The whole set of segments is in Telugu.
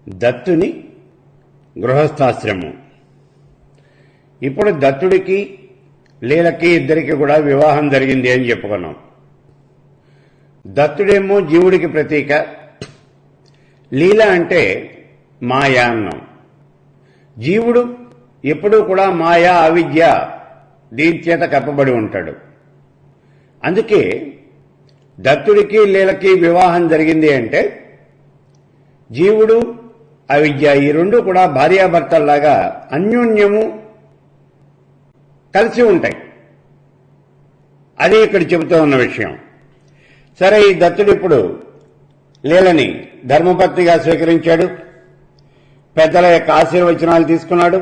దత్తుని గృహస్థాశ్రమం. ఇప్పుడు దత్తుడికి లీలకి ఇద్దరికి కూడా వివాహం జరిగింది అని చెప్పుకున్నాం. దత్తుడేమో జీవుడికి ప్రతీక, లీల అంటే మాయా అన్నాం. జీవుడు ఎప్పుడూ కూడా మాయా అవిద్య దీని చేత కప్పబడి ఉంటాడు. అందుకే దత్తుడికి లీలకి వివాహం జరిగింది అంటే జీవుడు అవిద్య ఈ రెండు కూడా భార్యాభర్తల్లాగా అన్యోన్యము కలిసి ఉంటాయి. అది ఇక్కడ చెబుతూ ఉన్న విషయం. సరే, ఈ దత్తుడు ఇప్పుడు లీలని ధర్మపత్నిగా స్వీకరించాడు, పెద్దల యొక్క ఆశీర్వచనాలు తీసుకున్నాడు,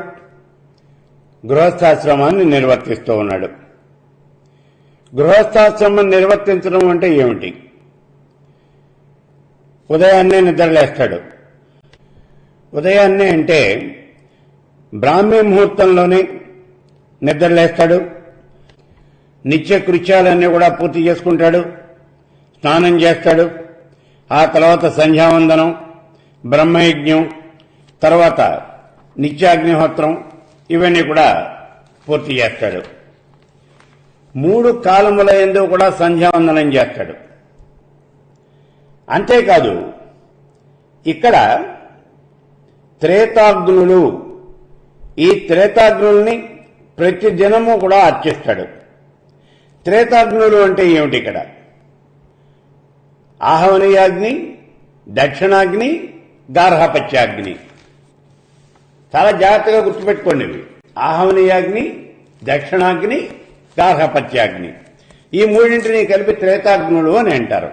గృహస్థాశ్రమాన్ని నిర్వర్తిస్తూ ఉన్నాడు. గృహస్థాశ్రమం నిర్వర్తించడం అంటే ఏమిటి? ఉదయాన్నే నిద్రలేస్తాడు. ఉదయాన్నే అంటే బ్రాహ్మీ ముహూర్తంలోనే నిద్రలేస్తాడు. నిత్య కృత్యాలన్నీ కూడా పూర్తి చేసుకుంటాడు, స్నానం చేస్తాడు. ఆ తర్వాత సంధ్యావందనం, బ్రహ్మయజ్ఞం, తర్వాత నిత్యాగ్నిహోత్రం ఇవన్నీ కూడా పూర్తి చేస్తాడు. 3 కాలముల యందు కూడా సంధ్యావందనం చేస్తాడు. అంతేకాదు, ఇక్కడ త్రేతాగ్నులు, ఈ త్రేతాగ్నుల్ని ప్రతి దినము కూడా అర్చిస్తాడు. త్రేతాగ్నులు అంటే ఏమిటి? ఇక్కడ ఆహవనీయాగ్ని, దక్షిణాగ్ని, గార్హపత్యాగ్ని. చాలా జాగ్రత్తగా గుర్తుపెట్టుకోండి. ఆహవనీయాగ్ని, దక్షిణాగ్ని, గార్హపత్యాగ్ని, ఈ మూడింటిని కలిపి త్రేతాగ్నులు అని అంటారు.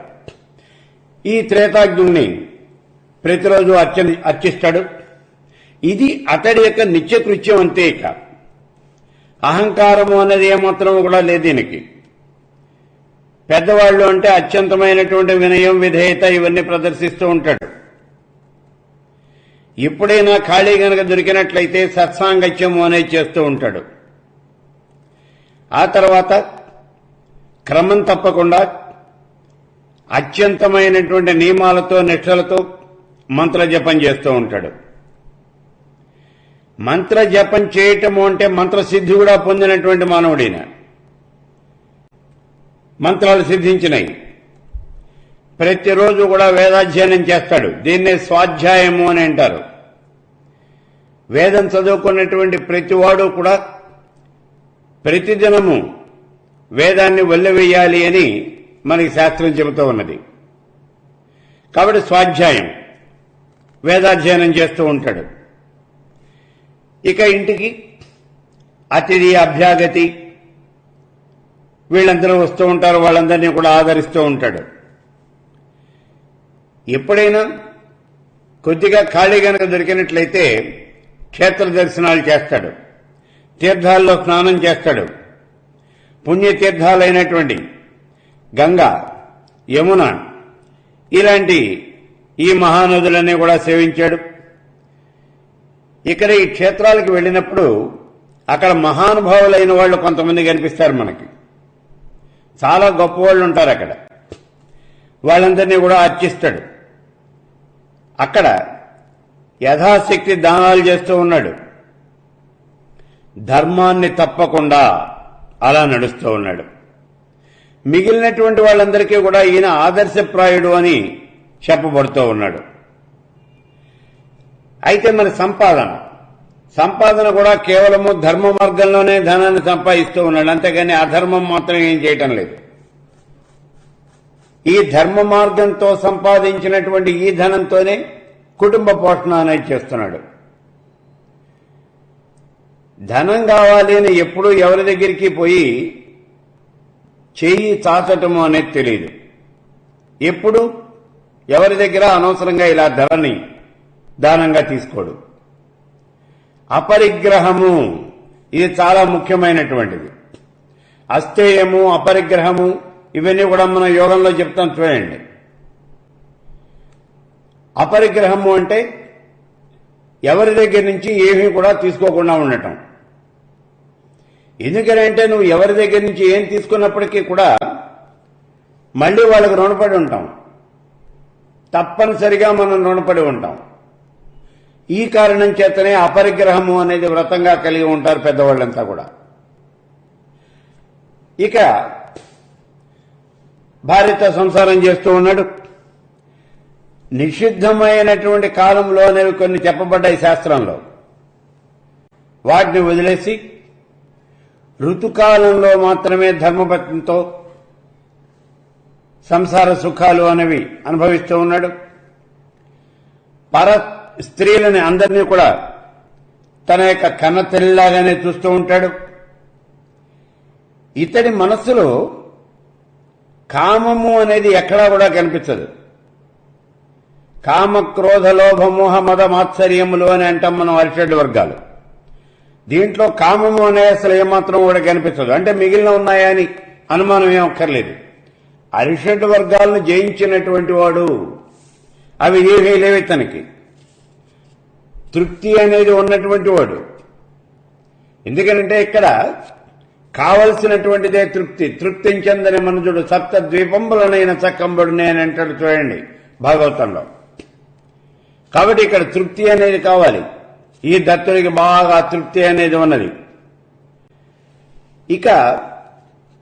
ఈ త్రేతాగ్నుల్ని ప్రతిరోజు అర్చిస్తాడు. ఇది అతడి యొక్క నిత్యకృత్యం. అంతే. ఇక అహంకారము అనేది ఏమాత్రం కూడా లేదు దీనికి. పెద్దవాళ్ళు అంటే అత్యంతమైనటువంటి వినయం, విధేయత ఇవన్నీ ప్రదర్శిస్తూ ఉంటాడు. ఎప్పుడైనా ఖాళీ గనక దొరికినట్లయితే సత్సాంగత్యము అనేది చేస్తూ ఉంటాడు. ఆ తర్వాత క్రమం తప్పకుండా అత్యంతమైనటువంటి నియమాలతో, నిష్ఠలతో మంత్ర జపం చేస్తూ ఉంటాడు. మంత్ర జపం చేయటము అంటే మంత్రసిద్ధి కూడా పొందినటువంటి మానవుడిన. మంత్రాలు సిద్ధించినాయి. ప్రతిరోజు కూడా వేదాధ్యయనం చేస్తాడు. దీన్నే స్వాధ్యాయము అని అంటారు. వేదం చదువుకున్నటువంటి ప్రతివాడు కూడా ప్రతిదినము వేదాన్ని వెల్లవేయాలి అని మనకి శాస్త్రం చెబుతూ ఉన్నది. కాబట్టి స్వాధ్యాయం, వేదాధ్యయనం చేస్తూ ఉంటాడు. ఇక ఇంటికి అతిథి, అభ్యాగతి వీళ్ళందరూ వస్తూ ఉంటారు. వాళ్ళందరినీ కూడా ఆదరిస్తూ ఉంటాడు. ఎప్పుడైనా కొద్దిగా ఖాళీ గనక దొరికినట్లయితే క్షేత్ర దర్శనాలు చేస్తాడు, తీర్థాల్లో స్నానం చేస్తాడు. పుణ్యతీర్థాలైనటువంటి గంగా, యమున ఇలాంటి ఈ మహానదులన్నీ కూడా సేవించాడు. ఇక్కడ ఈ క్షేత్రాలకు వెళ్ళినప్పుడు అక్కడ మహానుభావులైన వాళ్ళు కొంతమంది కనిపిస్తారు మనకి. చాలా గొప్ప వాళ్ళు ఉంటారు అక్కడ. వాళ్ళందరినీ కూడా అర్చిస్తాడు. అక్కడ యథాశక్తి దానాలు చేస్తూ ఉన్నాడు. ధర్మాన్ని తప్పకుండా అలా నడుస్తూ ఉన్నాడు. మిగిలినటువంటి వాళ్ళందరికీ కూడా ఈయన ఆదర్శప్రాయుడు అని చెప్పబడుతూ ఉన్నాడు. అయితే మన సంపాదన కూడా కేవలము ధర్మ మార్గంలోనే ధనాన్ని సంపాదిస్తూ ఉన్నాడు. అంతేగాని అధర్మం మాత్రం ఏం చేయటం లేదు. ఈ ధర్మ మార్గంతో సంపాదించినటువంటి ఈ ధనంతోనే కుటుంబ పోషణ అనేది చేస్తున్నాడు. ధనం కావాలి అని ఎప్పుడూ ఎవరి దగ్గరికి పోయి చెయ్యి చాచటము అనేది తెలియదు. ఎప్పుడు ఎవరి దగ్గర అనవసరంగా ఇలా ధనాన్ని దానంగా తీసుకోడు. అపరిగ్రహము, ఇది చాలా ముఖ్యమైనటువంటిది. అస్థేయము, అపరిగ్రహము ఇవన్నీ కూడా మనం యోగంలో చెప్తాం చూడండి. అపరిగ్రహము అంటే ఎవరి దగ్గర నుంచి ఏమీ కూడా తీసుకోకుండా ఉండటం. ఎందుకంటే నువ్వు ఎవరి దగ్గర నుంచి ఏం తీసుకున్నప్పటికీ కూడా మళ్లీ వాళ్ళకు రుణపడి ఉంటాం. తప్పనిసరిగా మనం రుణపడి ఉంటాం. ఈ కారణం చేతనే అపరిగ్రహము అనేది వ్రతంగా కలిగి ఉంటారు పెద్దవాళ్ళంతా కూడా. ఇక భార్యతో సంసారం చేస్తూ ఉన్నాడు. నిషిద్ధమైనటువంటి కాలంలో అనేవి కొన్ని చెప్పబడ్డాయి శాస్త్రంలో. వాటిని వదిలేసి ఋతుకాలంలో మాత్రమే ధర్మపత్నితో సంసార సుఖాలు అనేవి అనుభవిస్తూ ఉన్నాడు. పర స్త్రీలని అందరినీ కూడా తన యొక్క కన్నతల్లిలాగానే చూస్తూ ఉంటాడు. ఇతడి మనస్సులో కామము అనేది ఎక్కడా కూడా కనిపించదు. కామ క్రోధ లోభ మోహ మద మాత్సర్యములు అని అంటాం మనం అరిషడ్ వర్గాలు. దీంట్లో కామము అనే అసలు ఏమాత్రం కూడా కనిపించదు. అంటే మిగిలిన ఉన్నాయా అని అనుమానం ఏం అక్కర్లేదు. అరిషడ్ వర్గాలను జయించినటువంటి వాడు. అవి ఏమీ లేవు తనకి. తృప్తి అనేది ఉన్నటువంటి వాడు. ఎందుకంటే ఇక్కడ కావలసినటువంటిదే తృప్తి. తృప్తించందని మనుజుడు సప్త ద్వీపంబులనైన చక్కంబడునే అని అంటాడు చూడండి భాగవతంలో. కాబట్టి ఇక్కడ తృప్తి అనేది కావాలి. ఈ దత్తుడికి బాగా తృప్తి అనేది ఉన్నది. ఇక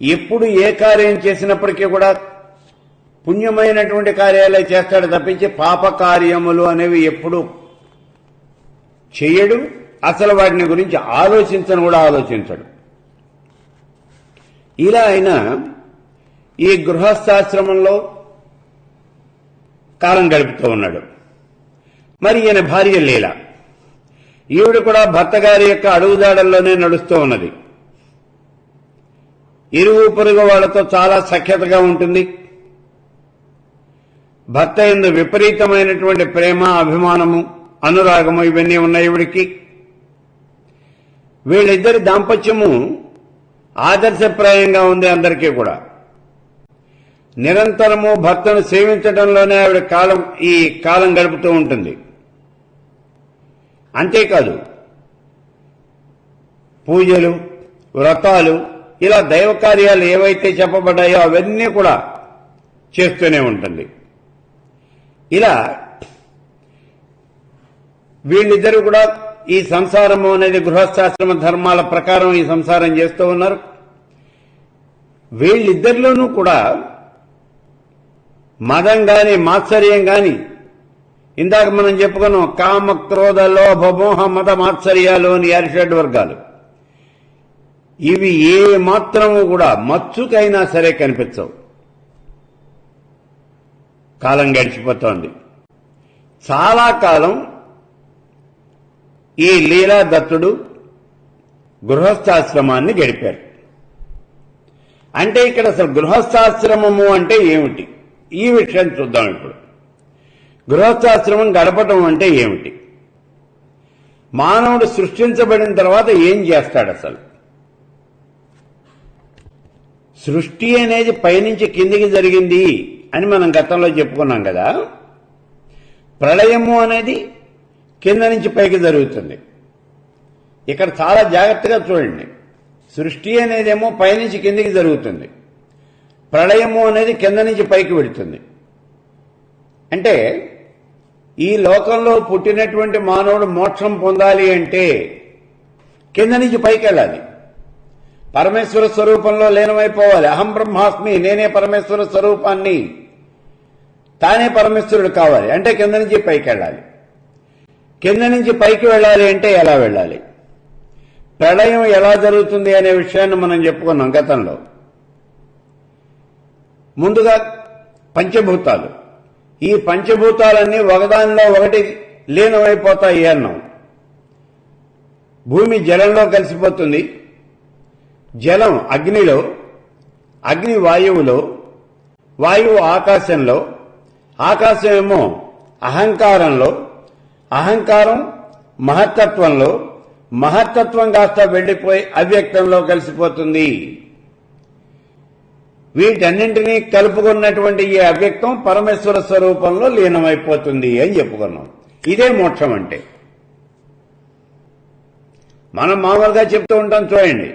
ఎప్పుడు ఏ కార్యం చేసినప్పటికీ కూడా పుణ్యమైనటువంటి కార్యాలే చేస్తాడు తప్పించి పాప కార్యములు అనేవి ఎప్పుడు చెయ్యడు. అసలు వాటిని గురించి ఆలోచించను కూడా ఆలోచించడు. ఇలా ఆయన ఈ గృహస్థాశ్రమంలో కాలం గడుపుతూ ఉన్నాడు. మరి ఈయన భార్య లీల, ఈవిడ కూడా భర్త గారి యొక్క అడుగుదాడల్లోనే నడుస్తూ ఉన్నది. ఇరుగు పొరుగు వాళ్లతో చాలా సఖ్యతగా ఉంటుంది. భర్త యందు విపరీతమైనటువంటి ప్రేమ, అభిమానము, అనురాగము ఇవన్నీ ఉన్నాయి ఈవిడికి. వీళ్ళిద్దరి దాంపత్యము ఆదర్శప్రాయంగా ఉంది అందరికీ కూడా. నిరంతరము భర్తను సేవించడంలోనే ఆవిడ ఈ కాలం గడుపుతూ ఉంటుంది. అంతేకాదు పూజలు, వ్రతాలు, ఇలా దైవ కార్యాలు ఏవైతే చెప్పబడ్డాయో అవన్నీ కూడా చేస్తూనే ఉంటుంది. ఇలా వీళ్ళిద్దరూ కూడా ఈ సంసారము అనేది గృహస్థాశ్రమ ధర్మాల ప్రకారం ఈ సంసారం చేస్తూ ఉన్నారు. వీళ్ళిద్దరిలోనూ కూడా మదం గాని మాత్సర్యం గాని, ఇందాక మనం చెప్పుకున్నాం కామ క్రోధ లోభ మోహ మద మాత్సర్యాలు అని అరిషడ్ వర్గాలు. ఇవి ఏ మాత్రము కూడా మచ్చుకైనా సరే కనిపించవు. కాలం గడిచిపోతోంది. చాలా కాలం ఈ లీలా దత్తుడు గృహస్థాశ్రమాన్ని గడిపారు. అంటే ఇక్కడ అసలు గృహస్థాశ్రమము అంటే ఏమిటి, ఈ విషయం చూద్దాం ఇప్పుడు. గృహస్థాశ్రమం గడపటం అంటే ఏమిటి? మానవుడు సృష్టించబడిన తర్వాత ఏం చేస్తాడు అసలు? సృష్టి అనేది పైనుంచి కిందికి జరిగింది అని మనం గతంలో చెప్పుకున్నాం కదా. ప్రళయము అనేది కింద నుంచి పైకి జరుగుతుంది. ఇక్కడ చాలా జాగ్రత్తగా చూడండి. సృష్టి అనేదేమో పైనుంచి కిందికి జరుగుతుంది. ప్రళయము అనేది కింద నుంచి పైకి వెడుతుంది. అంటే ఈ లోకంలో పుట్టినటువంటి మానవుడు మోక్షం పొందాలి అంటే కింద నుంచి పైకి వెళ్ళాలి. పరమేశ్వర స్వరూపంలో లీనమైపోవాలి. అహం బ్రహ్మాస్మి, నేనే పరమేశ్వర స్వరూపాన్ని, తానే పరమేశ్వరుడు కావాలి అంటే కింద నుంచి పైకి వెళ్ళాలి. కింద నుంచి పైకి వెళ్ళాలి అంటే ఎలా వెళ్ళాలి? ప్రళయం ఎలా జరుగుతుంది అనే విషయాన్ని మనం చెప్పుకున్నాం గతంలో. ముందుగా పంచభూతాలు. ఈ పంచభూతాలన్నీ ఒకదానిలో ఒకటి లీనమైపోతాయి అన్నాం. భూమి జలంలో కలిసిపోతుంది, జలం అగ్నిలో, అగ్ని వాయువులో, వాయువు ఆకాశంలో, ఆకాశం ఏమో అహంకారంలో, అహంకారం మహత్తత్వంలో, మహత్తత్వం కాస్త వెళ్లిపోయి అవ్యక్తంలో కలిసిపోతుంది. వీటన్నింటినీ కలుపుకున్నటువంటి ఈ అవ్యక్తం పరమేశ్వర స్వరూపంలో లీనమైపోతుంది అని చెప్పుకున్నాం. ఇదే మోక్షం అంటే. మనం మామూలుగా చెప్తూ ఉంటాం చూడండి,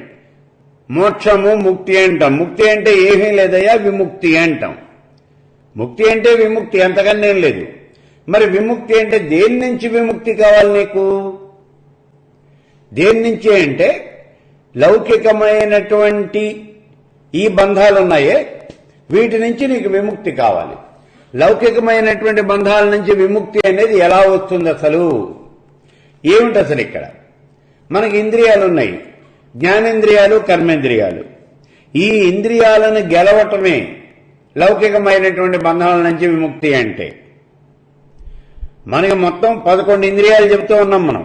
మోక్షము ముక్తి అంటాం. ముక్తి అంటే ఏమీ లేదయ్యా, విముక్తి అంటాం. ముక్తి అంటే విముక్తి, అంతకన్నా ఏం లేదు. మరి విముక్తి అంటే దేని నుంచి విముక్తి కావాలి నీకు? దేని నుంచి అంటే లౌకికమైనటువంటి ఈ బంధాలున్నాయే వీటి నుంచి నీకు విముక్తి కావాలి. లౌకికమైనటువంటి బంధాల నుంచి విముక్తి అనేది ఎలా వస్తుంది అసలు? ఏమిటి అసలు ఇక్కడ? మనకి ఇంద్రియాలు ఉన్నాయి, జ్ఞానేంద్రియాలు, కర్మేంద్రియాలు. ఈ ఇంద్రియాలను గెలవటమే లౌకికమైనటువంటి బంధాల నుంచి విముక్తి అంటే. మనకి మొత్తం 11 ఇంద్రియాలు చెబుతూ ఉన్నాం మనం.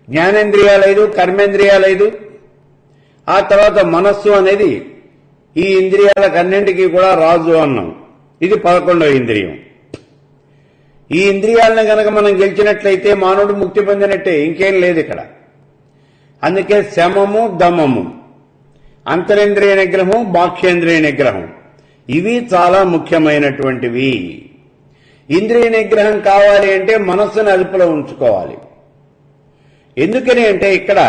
జ్ఞానేంద్రియాలు 5, కర్మేంద్రియాలు 5, ఆ తర్వాత మనస్సు అనేది ఈ ఇంద్రియాలకన్నింటికీ కూడా రాజు అన్నాం. ఇది 11వ ఇంద్రియం. ఈ ఇంద్రియాలను గనక మనం గెలిచినట్లయితే మానవుడు ముక్తి పొందినట్టే, ఇంకేం లేదు ఇక్కడ. అందుకే శమము, దమము, అంతరేంద్రియ నిగ్రహం, బాహ్యేంద్రియ నిగ్రహం ఇవి చాలా ముఖ్యమైనటువంటివి. ఇంద్రియ నిగ్రహం కావాలి అంటే మనస్సును అదుపులో ఉంచుకోవాలి. ఎందుకని అంటే ఇక్కడ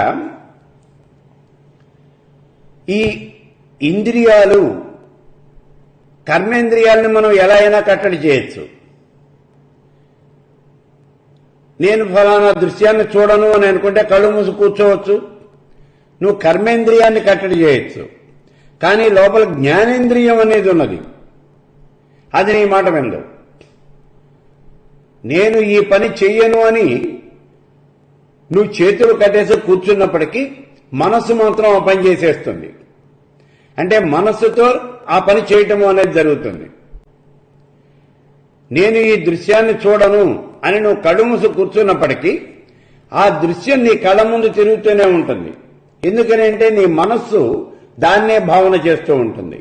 ఈ ఇంద్రియాలు, కర్మేంద్రియాలను మనం ఎలా అయినా కట్టడి చేయొచ్చు. నేను ఫలానా దృశ్యాన్ని చూడను అని అనుకుంటే కళ్ళు మూసి కూర్చోవచ్చు. నువ్వు కర్మేంద్రియాన్ని కట్టడి చేయొచ్చు. కానీ లోపల జ్ఞానేంద్రియం అనేది ఉన్నది, అది నీ మాట విందు. నేను ఈ పని చెయ్యను అని నువ్వు చేతులు కట్టేసి కూర్చున్నప్పటికీ మనస్సు మాత్రం ఆ పని చేసేస్తుంది. అంటే మనస్సుతో ఆ పని చేయటము అనేది జరుగుతుంది. నేను ఈ దృశ్యాన్ని చూడను అని నువ్వు కళ్ళు మూసి కూర్చున్నప్పటికీ ఆ దృశ్యం నీ కళ్ళ ముందు తిరుగుతూనే ఉంటుంది. ఎందుకని అంటే నీ మనస్సు దాన్నే భావన చేస్తూ ఉంటుంది.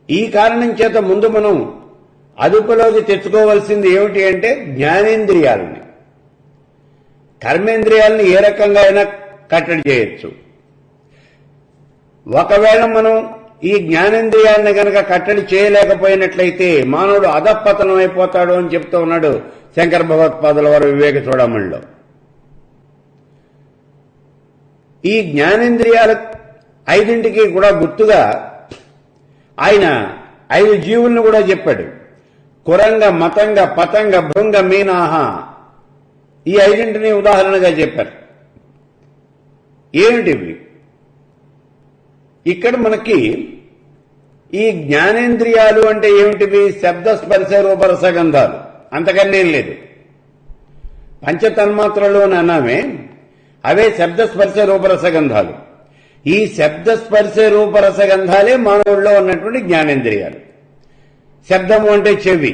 ఈ కారణం చేత ముందు మనం అదుపులోకి తెచ్చుకోవాల్సింది ఏమిటి అంటే జ్ఞానేంద్రియాలని. కర్మేంద్రియాలని ఏ రకంగా అయినా కట్టడి చేయొచ్చు. ఒకవేళ మనం ఈ జ్ఞానేంద్రియాలను గనక కట్టడి చేయలేకపోయినట్లయితే మానవుడు అధపతనం అయిపోతాడు అని చెప్తూ ఉన్నాడు శంకర భగవత్పాదుల వారు వివేక చూడమణిలో. ఈ జ్ఞానేంద్రియాల 5ంటికి కూడా గుర్తుగా ఆయన 5 జీవులను కూడా చెప్పాడు. కురంగ, మతంగ, పతంగ, భృంగ, మీనాహ, ఈ 5ంటిని ఉదాహరణగా చెప్పారు. ఏమిటివి? ఇక్కడ మనకి ఈ జ్ఞానేంద్రియాలు అంటే ఏమిటివి? శబ్ద, స్పర్శ, రూపరసగంధాలు, అంతకన్నా లేదు. పంచతన్మాత్రలు అని అన్నామే, అవే శబ్ద, స్పర్శ, రూపరసగంధాలు. ఈ శబ్ద, స్పర్శ, రూపరసగంధాలే మానవుల్లో ఉన్నటువంటి జ్ఞానేంద్రియాలు. శబ్దము అంటే చెవి,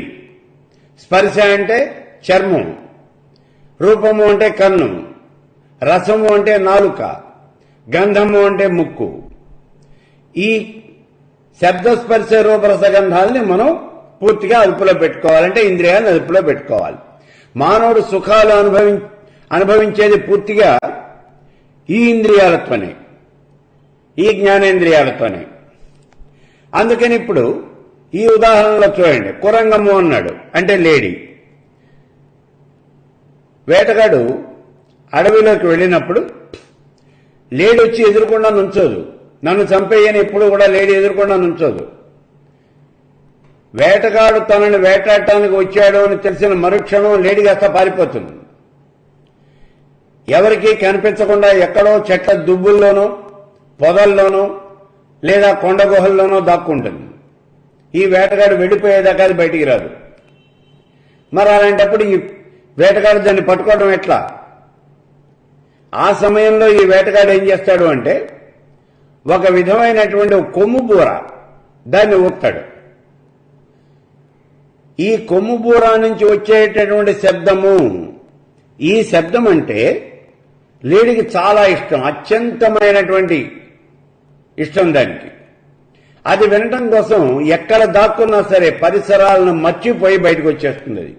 స్పర్శ అంటే చర్మం, రూపము అంటే కన్ను, రసము అంటే నాలుక, గంధము అంటే ముక్కు. ఈ శబ్ద, స్పర్శ, రూపరసగంధాలని మనం పూర్తిగా అదుపులో పెట్టుకోవాలంటే ఇంద్రియాలను అదుపులో పెట్టుకోవాలి. మానవుడు సుఖాలు అనుభవించేది పూర్తిగా ఈ ఇంద్రియాలతోనే, ఈ జ్ఞానేంద్రియాలతోనే. అందుకని ఇప్పుడు ఈ ఉదాహరణలో చూడండి, కురంగము అన్నాడు అంటే లేడీ. వేటగాడు అడవిలోకి వెళ్ళినప్పుడు లేడీ వచ్చి ఎదురుకుండా నుంచోదు. నన్ను చంపేయని ఎప్పుడు కూడా లేడీ ఎదురుకుండా నుంచోదు. వేటగాడు తనని వేటాడటానికి వచ్చాడు అని తెలిసిన మరుక్షణం లేడీ కాస్త పారిపోతుంది. ఎవరికీ కనిపించకుండా ఎక్కడో చెట్ల దుబ్బుల్లోనో, పొదల్లోనో లేదా కొండ గుహల్లోనో దాక్కుంటుంది. ఈ వేటగాడు వెళ్ళిపోయేదాకా అది బయటికి రాదు. మరి అలాంటప్పుడు ఈ వేటగాడు దాన్ని పట్టుకోవడం ఎట్లా? ఆ సమయంలో ఈ వేటగాడు ఏం చేస్తాడు అంటే ఒక విధమైనటువంటి కొమ్ము బూర దాన్ని ఊపుతాడు. ఈ కొమ్ము బూర నుంచి వచ్చేటటువంటి శబ్దము, ఈ శబ్దం అంటే లేడీకి చాలా ఇష్టం, అత్యంతమైనటువంటి ఇష్టం దానికి. అది వినటం కోసం ఎక్కడ దాక్కున్నా సరే పరిసరాలను మర్చిపోయి బయటకు వచ్చేస్తుంది. అది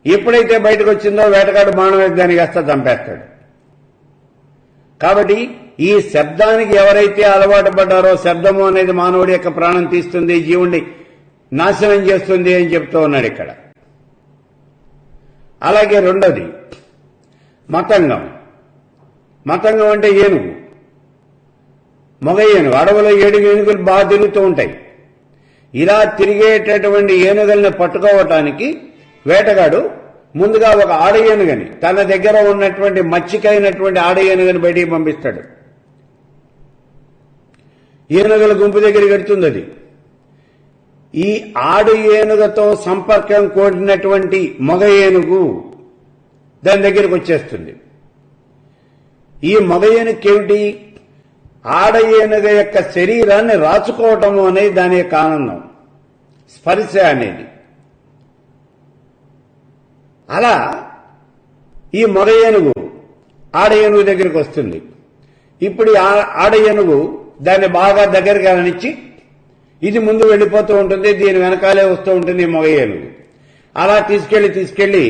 ఎప్పుడైతే బయటకు వచ్చిందో వేటగాడు బాణవేగాన్ని కాస్త చంపేస్తాడు. కాబట్టి ఈ శబ్దానికి ఎవరైతే అలవాటు పడ్డారో, శబ్దము అనేది మానవుడి యొక్క ప్రాణం తీస్తుంది, జీవుణ్ణి నాశనం చేస్తుంది అని చెప్తూ ఉన్నాడు ఇక్కడ. అలాగే రెండోది మతంగం. మతంగం అంటే ఏనుగు, మగ ఏనుగు. అడవిలో 7 ఏనుగులు బాగా తిరుగుతూ ఉంటాయి. ఇలా తిరిగేటటువంటి ఏనుగుల్ని పట్టుకోవటానికి వేటగాడు ముందుగా ఒక ఆడ ఏనుగని, తన దగ్గర ఉన్నటువంటి మచ్చికైనటువంటి ఆడ ఏనుగని బయటికి పంపిస్తాడు. ఏనుగుల గుంపు దగ్గరికి వెడుతుంది అది. ఈ ఆడు ఏనుగతో సంపర్కం కోడినటువంటి మగ ఏనుగు దాని దగ్గరికి వచ్చేస్తుంది. ఈ మగ ఏనుగేమిటి? ఆడ ఏనుగ యొక్క శరీరాన్ని రాచుకోవటము అనేది దాని యొక్క ఆనందం, స్పర్శ అనేది. అలా ఈ మగ ఏనుగు ఆడ ఏనుగు దగ్గరికి వస్తుంది. ఇప్పుడు ఆడ ఏనుగు దాన్ని బాగా దగ్గరికి అనిచ్చి ఇది ముందు వెళ్ళిపోతూ ఉంటుంది, దీని వెనకాలే వస్తూ ఉంటుంది ఈ మగ ఏనుగు. అలా తీసుకెళ్లి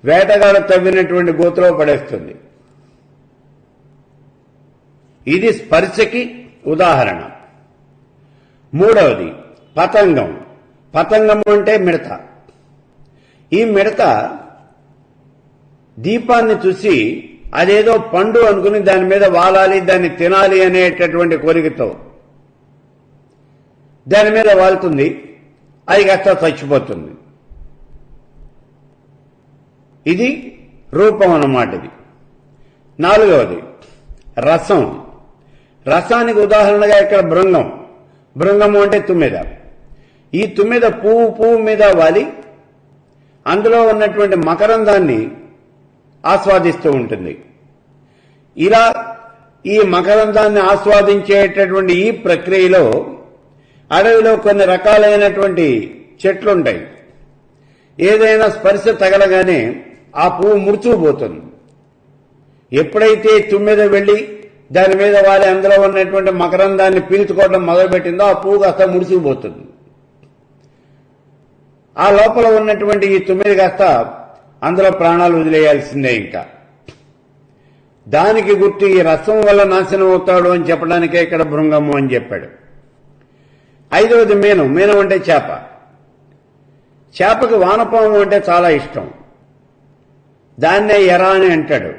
వేటగాడు తవ్వినటువంటి గోతులో పడేస్తుంది. ఇది స్పర్శకి ఉదాహరణ. మూడవది పతంగం. పతంగం అంటే మిడత. ఈ మిడత దీపాన్ని చూసి అదేదో పండు అనుకుని దాని మీద వాలాలి, దాన్ని తినాలి అనేటటువంటి కోరికతో దాని మీద వాలుతుంది. అది కాస్త చచ్చిపోతుంది. ఇది రూపం అన్నమాట. ఇది నాలుగవది రసం. రసానికి ఉదాహరణగా ఇక్కడ భృంగం. భృంగము అంటే తుమ్మెద. ఈ తుమ్మెద పువ్వు మీద వాలి అందులో ఉన్నటువంటి మకరందాన్ని ఆస్వాదిస్తూ ఉంటుంది. ఇలా ఈ మకరందాన్ని ఆస్వాదించేటటువంటి ఈ ప్రక్రియలో అడవిలో కొన్ని రకాలైనటువంటి చెట్లుంటాయి. ఏదైనా స్పర్శ తగలగానే ఆ పువ్వు ముడుచుకుపోతుంది. ఎప్పుడైతే తుమ్మెద వెళ్లి దాని మీద వాలి అందులో ఉన్నటువంటి మకరందాన్ని పీల్చుకోవడం మొదలుపెట్టిందో ఆ పువ్వు కాస్త ముడుచుకుపోతుంది. ఆ లోపల ఉన్నటువంటి ఈ తుమ్మెద కాస్త అందులో ప్రాణాలు వదిలేయాల్సిందే. ఇంకా దానికి గుర్తు ఈ రసం వల్ల నాశనం అవుతాడు అని చెప్పడానికే ఇక్కడ భృంగము అని చెప్పాడు. ఐదవది మీనం. మీనం అంటే చేప. చేపకి వానపాము అంటే చాలా ఇష్టం. దాన్నే ఎర అని అంటాడు.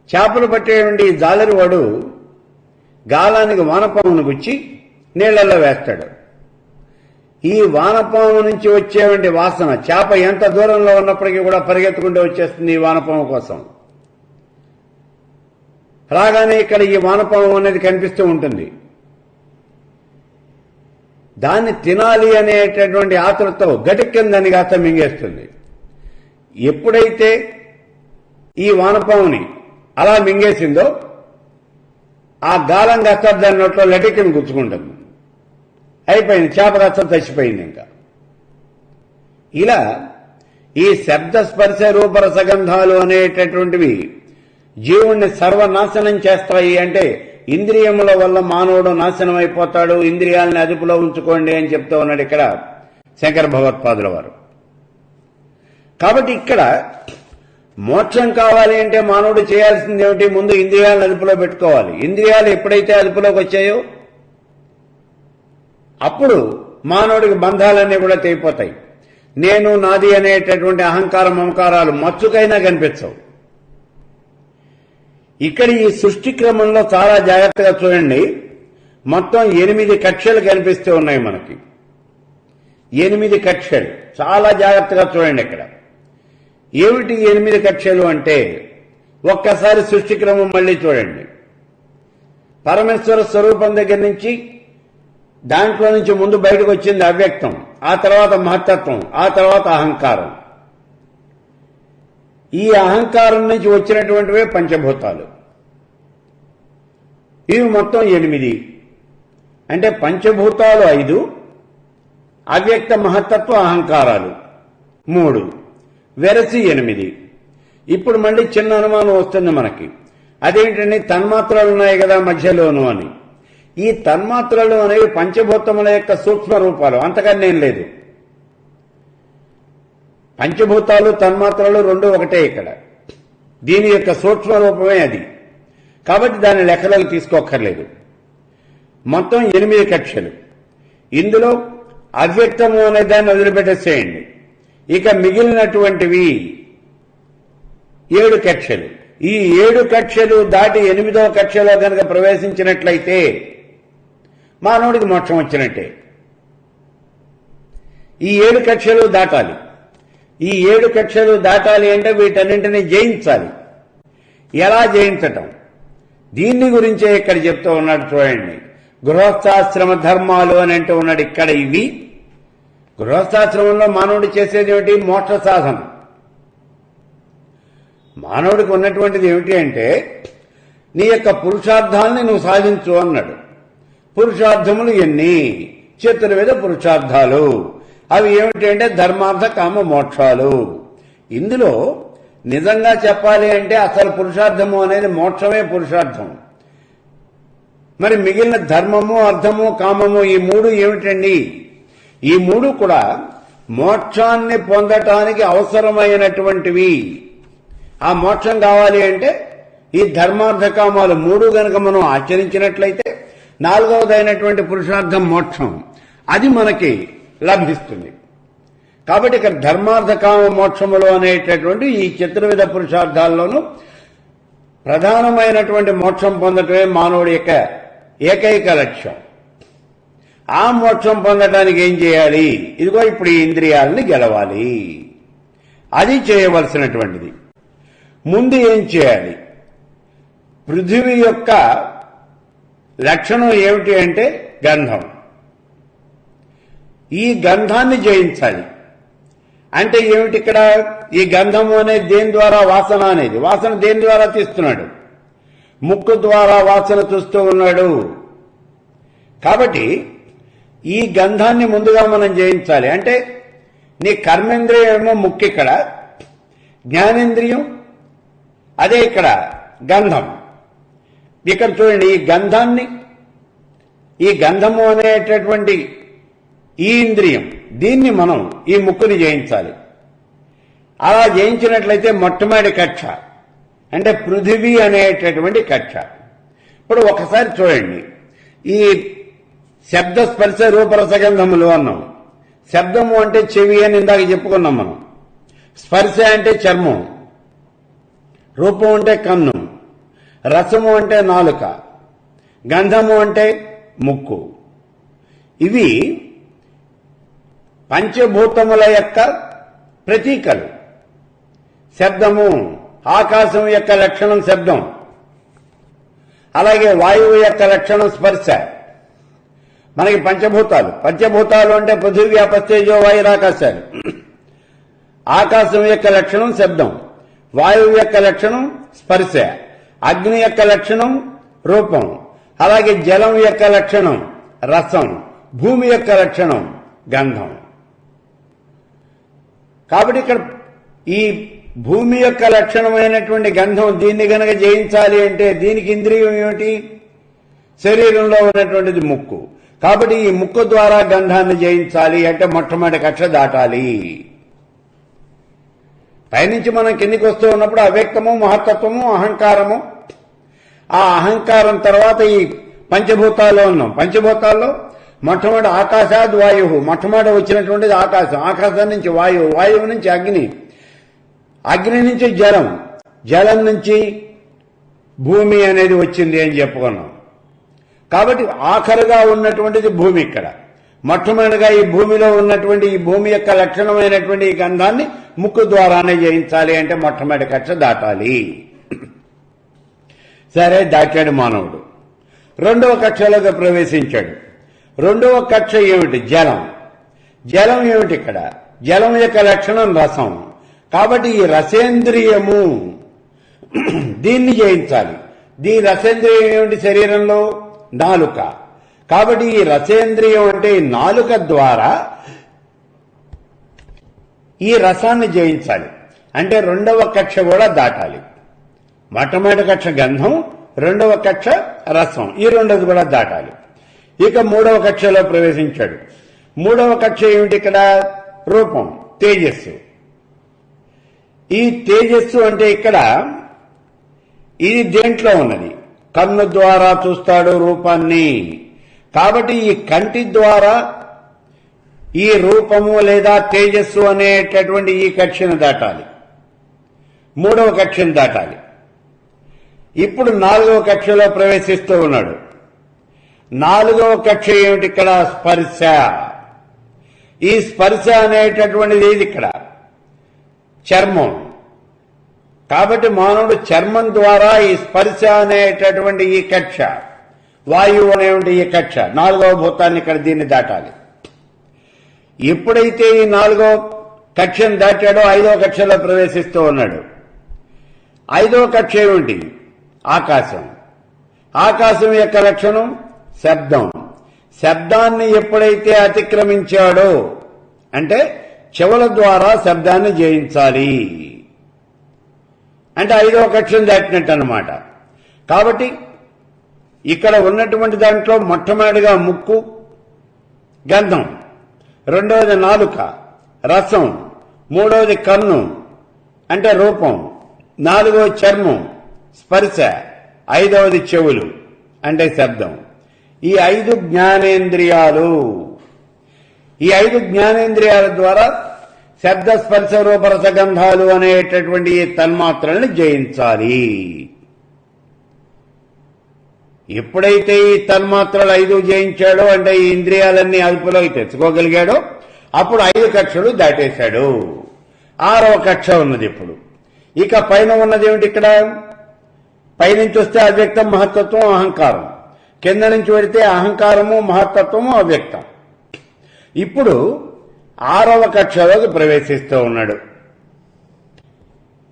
చేపలు పట్టేటువంటి జాలరివాడు గాలానికి వానపామును గుచ్చి నీళ్లలో వేస్తాడు. ఈ వానపాము నుంచి వచ్చేటువంటి వాసన చేప ఎంత దూరంలో ఉన్నప్పటికీ కూడా పరిగెత్తుకుంటూ వచ్చేస్తుంది ఈ వానపాము కోసం. రాగానే ఇక్కడ ఈ వానపాము అనేది కనిపిస్తూ ఉంటుంది. దాన్ని తినాలి అనేటటువంటి ఆతృతతో గటిక్కింద దాన్ని కాస్త మింగేస్తుంది. ఎప్పుడైతే ఈ వానపాముని అలా మింగేసిందో ఆ గాలం కాస్త దాని నోట్లో లటిక్కిని గుచ్చుకుంటుంది. అయిపోయింది, చేప కాస్త చచ్చిపోయింది. ఇంకా ఇలా ఈ శబ్ద స్పర్శ రూపరసగంధాలు అనేటటువంటివి జీవుణ్ణి సర్వనాశనం చేస్తాయి. అంటే ఇంద్రియముల వల్ల మానవుడు నాశనం అయిపోతాడు, ఇంద్రియాలని అదుపులో ఉంచుకోండి అని చెప్తూ ఉన్నాడు ఇక్కడ శంకర భగవత్పాదుల వారు. కాబట్టి ఇక్కడ మోక్షం కావాలి అంటే మానవుడు చేయాల్సింది ఏమిటి? ముందు ఇంద్రియాలను అదుపులో పెట్టుకోవాలి. ఇంద్రియాలు ఎప్పుడైతే అదుపులోకి వచ్చాయో అప్పుడు మానవుడికి బంధాలన్నీ కూడా తెగిపోతాయి. నేను నాది అనేటటువంటి అహంకారం మమకారాలు మచ్చుకైనా కనిపించవు. ఇక్కడ ఈ సృష్టి క్రమంలో చాలా జాగ్రత్తగా చూడండి. మొత్తం 8 కక్షలు కనిపిస్తూ ఉన్నాయి మనకి. 8 కక్షలు. చాలా జాగ్రత్తగా చూడండి. ఇక్కడ ఏమిటి 8 కక్షలు అంటే ఒక్కసారి సృష్టి క్రమం మళ్ళీ చూడండి. పరమేశ్వర స్వరూపం దగ్గర నుంచి దాంట్లో నుంచి ముందు బయటకు వచ్చింది అవ్యక్తం, ఆ తర్వాత మహత్తత్వం, ఆ తర్వాత అహంకారం. ఈ అహంకారం నుంచి వచ్చినటువంటివే పంచభూతాలు. ఇవి మొత్తం 8. అంటే పంచభూతాలు 5, అవ్యక్త మహత్తత్వ అహంకారాలు 3, వెరసి 8. ఇప్పుడు మళ్ళీ చిన్న అనుమానం వస్తుంది మనకి. అదేంటండి, తన్మాత్రలు ఉన్నాయి కదా మధ్యలోను అని. ఈ తన్మాత్రలు అనేవి పంచభూతముల యొక్క సూక్ష్మ రూపాలు, అంతకన్నా ఏం లేదు. పంచభూతాలు తన్మాత్రలు రెండు ఒకటే. ఇక్కడ దీని యొక్క సూక్ష్మ రూపమే అది. కాబట్టి దాని లెక్కలకు తీసుకోక్కర్లేదు. మొత్తం 8 కక్షలు. ఇందులో అవ్యక్తము అనే దాన్ని వదిలిపెట్టేసేయండి. ఇక మిగిలినటువంటివి 7 కక్షలు. ఈ 7 కక్షలు దాటి 8వ కక్షలో కనుక ప్రవేశించినట్లయితే మానవుడికి మోక్షం వచ్చినట్టే. ఈ 7 కక్షలు దాటాలి. ఈ 7 కక్షలు దాటాలి అంటే వీటన్నింటినీ జయించాలి. ఎలా జయించటం, దీన్ని గురించే ఇక్కడ చెప్తూ ఉన్నాడు. చూడండి, గృహస్థాశ్రమ ధర్మాలు అని అంటూ ఉన్నాడు ఇక్కడ. ఇవి గృహస్థాశ్రమంలో మానవుడు చేసేది ఏమిటి? మోక్ష సాధన. మానవుడికి ఉన్నటువంటిది ఏమిటి అంటే, నీ యొక్క పురుషార్థాలని నువ్వు సాధించు అన్నాడు. పురుషార్థములు ఎన్ని? చతుర్విధ పురుషార్థాలు. అవి ఏమిటి అంటే ధర్మార్థ కామ మోక్షాలు. ఇందులో నిజంగా చెప్పాలి అంటే అసలు పురుషార్థము అనేది మోక్షమే పురుషార్థం. మరి మిగిలిన ధర్మము, అర్థము, కామము ఈ 3 ఏమిటండి? ఈ 3 కూడా మోక్షాన్ని పొందటానికి అవసరమైనటువంటివి. ఆ మోక్షం కావాలి అంటే ఈ ధర్మార్థ కామాలు 3 గనక మనం ఆచరించినట్లయితే 4వదైనటువంటి పురుషార్థం మోక్షం, అది మనకి లభిస్తుంది. కాబట్టి ఇక్కడ ధర్మార్థ కామ మోక్షములు అనేటటువంటి ఈ చతుర్విధ పురుషార్థాల్లోనూ ప్రధానమైనటువంటి మోక్షం పొందటమే మానవుడి యొక్క ఏకైక లక్ష్యం. ఆ మోక్షం పొందటానికి ఏం చేయాలి? ఇదిగో ఇప్పుడు ఈ ఇంద్రియాలని గెలవాలి. అది చేయవలసినటువంటిది. ముందు ఏం చేయాలి? పృథివీ యొక్క లక్షణం ఏమిటి అంటే గంధం. ఈ గంధాన్ని జయించాలి. అంటే ఏమిటి ఇక్కడ? ఈ గంధము అనేది దేని ద్వారా? వాసన అనేది. వాసన దేని ద్వారా తీస్తున్నాడు? ముక్కు ద్వారా వాసన చూస్తూ ఉన్నాడు. కాబట్టి ఈ గంధాన్ని ముందుగా మనం జయించాలి. అంటే నీ కర్మేంద్రియం ఏమో ముక్కు, ఇక్కడ జ్ఞానేంద్రియం, అదే ఇక్కడ గంధం. ఇక్కడ చూడండి, ఈ గంధాన్ని, ఈ గంధము అనేటటువంటి ఈ ఇంద్రియం, దీన్ని మనం ఈ ముక్కుని జయించాలి. అలా జయించినట్లయితే మొట్టమొదటి కక్ష అంటే పృథివీ అనేటటువంటి కక్ష. ఇప్పుడు ఒకసారి చూడండి, ఈ శబ్ద స్పర్శ రూపరసగంధములు అన్నాం. శబ్దము అంటే చెవి అని ఇందాక చెప్పుకున్నాం మనం. స్పర్శ అంటే చర్మం, రూపం అంటే కన్ను, రసము అంటే నాలుక, గంధము అంటే ముక్కు. ఇవి పంచభూతముల యొక్క ప్రతీకలు. శబ్దము, ఆకాశం యొక్క లక్షణం శబ్దం, అలాగే వాయువు యొక్క లక్షణం స్పర్శ. మనకి పంచభూతాలు అంటే పృథివీ, అపస్తేజో, వాయురాకాశాలు. ఆకాశం యొక్క లక్షణం శబ్దం, వాయువు యొక్క లక్షణం స్పర్శ, అగ్ని యొక్క లక్షణం రూపం, అలాగే జలం యొక్క లక్షణం రసం, భూమి యొక్క లక్షణం గంధం. కాబట్టి ఇక్కడ ఈ భూమి యొక్క లక్షణమైనటువంటి గంధం, దీన్ని గనక జయించాలి అంటే దీనికి ఇంద్రియం ఏమిటి? శరీరంలో ఉన్నటువంటిది ముక్కు. కాబట్టి ఈ ముక్కు ద్వారా గంధాన్ని జయించాలి అంటే మొట్టమొదటి కక్ష దాటాలి. పైనుంచి మనం కిందికి వస్తూ ఉన్నప్పుడు అవ్యక్తము, మహత్తత్వము, అహంకారము. ఆ అహంకారం తర్వాత ఈ పంచభూతాల్లో ఉన్నాం. పంచభూతాల్లో మొట్టమొదటి ఆకాశాద్ వాయువు, మొట్టమొదటి వచ్చినటువంటిది ఆకాశం, ఆకాశం నుంచి వాయువు, వాయువు నుంచి అగ్ని, అగ్ని నుంచి జలం, జలం నుంచి భూమి అనేది వచ్చింది అని చెప్పుకున్నాం. కాబట్టి ఆఖరుగా ఉన్నటువంటిది భూమి. ఇక్కడ మొట్టమొదటిగా ఈ భూమిలో ఉన్నటువంటి ఈ భూమి యొక్క లక్షణమైనటువంటి ఈ గంధాన్ని ముక్కు ద్వారానే జయించాలి అంటే మొట్టమొదటి కక్ష దాటాలి. సరే, దాటాడు మానవుడు. రెండవ కక్షలోకి ప్రవేశించాడు. రెండవ కక్ష ఏమిటి? జలం. జలం ఏమిటి ఇక్కడ? జలం యొక్క లక్షణం రసం. కాబట్టి ఈ రసేంద్రియము, దీన్ని జయించాలి. దీని రసేంద్రియం ఏమిటి శరీరంలో? నాలుక. కాబట్టి ఈ రసేంద్రియం అంటే ఈ నాలుక ద్వారా ఈ రసాన్ని జయించాలి. అంటే రెండవ కక్ష కూడా దాటాలి. మొట్టమొదటి కక్ష గంధం, రెండవ కక్ష రసం, ఈ రెండోది కూడా దాటాలి. ఇక మూడవ కక్షలో ప్రవేశించాడు. మూడవ కక్ష ఏమిటి ఇక్కడ? రూపం, తేజస్సు. ఈ తేజస్సు అంటే ఇక్కడ ఇది దేంట్లో ఉన్నది? కన్ను ద్వారా చూస్తాడు రూపాన్ని. కాబట్టి ఈ కంటి ద్వారా ఈ రూపము లేదా తేజస్సు అనేటటువంటి ఈ కక్షను దాటాలి, మూడవ కక్షను దాటాలి. ఇప్పుడు నాలుగవ కక్షలో ప్రవేశిస్తూ ఉన్నాడు. నాలుగవ కక్ష ఏమిటి ఇక్కడ? స్పర్శ. ఈ స్పర్శ అనేటటువంటిది ఏది ఇక్కడ? చర్మం. కాబట్టి మానవుడు చర్మం ద్వారా ఈ స్పర్శ అనేటటువంటి ఈ కక్ష, వాయువు అనేటువంటి ఈ కక్ష, నాలుగవ భూతాన్ని ఇక్కడ దీన్ని దాటాలి. ఎప్పుడైతే ఈ నాలుగవ కక్షను దాటాడో ఐదవ కక్షలో ప్రవేశిస్తూ ఉన్నాడు. ఐదవ కక్ష ఏమిటి? ఆకాశం. ఆకాశం యొక్క లక్షణం శబ్దం. శబ్దాన్ని ఎప్పుడైతే అతిక్రమించాడో అంటే చెవుల ద్వారా శబ్దాన్ని జయించాలి అంటే ఐదవ కక్షను దాటినట్టు అన్నమాట. కాబట్టి ఇక్కడ ఉన్నటువంటి దాంట్లో మొట్టమొదటిగా ముక్కు, గంధం, రెండవది నాలుక, రసం, మూడవది కన్ను అంటే రూపం, నాలుగవది చర్మం స్పర్శ, ఐదవది చెవులు అంటే శబ్దం. ఈ 5 జ్ఞానేంద్రియాలు. ఈ 5 జ్ఞానేంద్రియాల ద్వారా శబ్ద స్పర్శ రూపరసగంధాలు అనేటటువంటి ఈ తన్మాత్రల్ని జయించాలి. ఎప్పుడైతే ఈ తన్మాత్రలు 5 జయించాడో అంటే ఈ ఇంద్రియాలన్నీ అదుపులోకి తెచ్చుకోగలిగాడో అప్పుడు 5 కక్షలు దాటేశాడు. 6వ కక్ష ఉన్నది ఇప్పుడు. ఇక పైన ఉన్నది ఏమిటి? ఇక్కడ పైనుంచి వస్తే అవ్యక్తం, మహత్తత్వం, అహంకారం. కింద నుంచి పెడితే అహంకారము, మహత్తత్వము, అవ్యక్తం. ఇప్పుడు 6వ కక్షలోకి ప్రవేశిస్తూ ఉన్నాడు.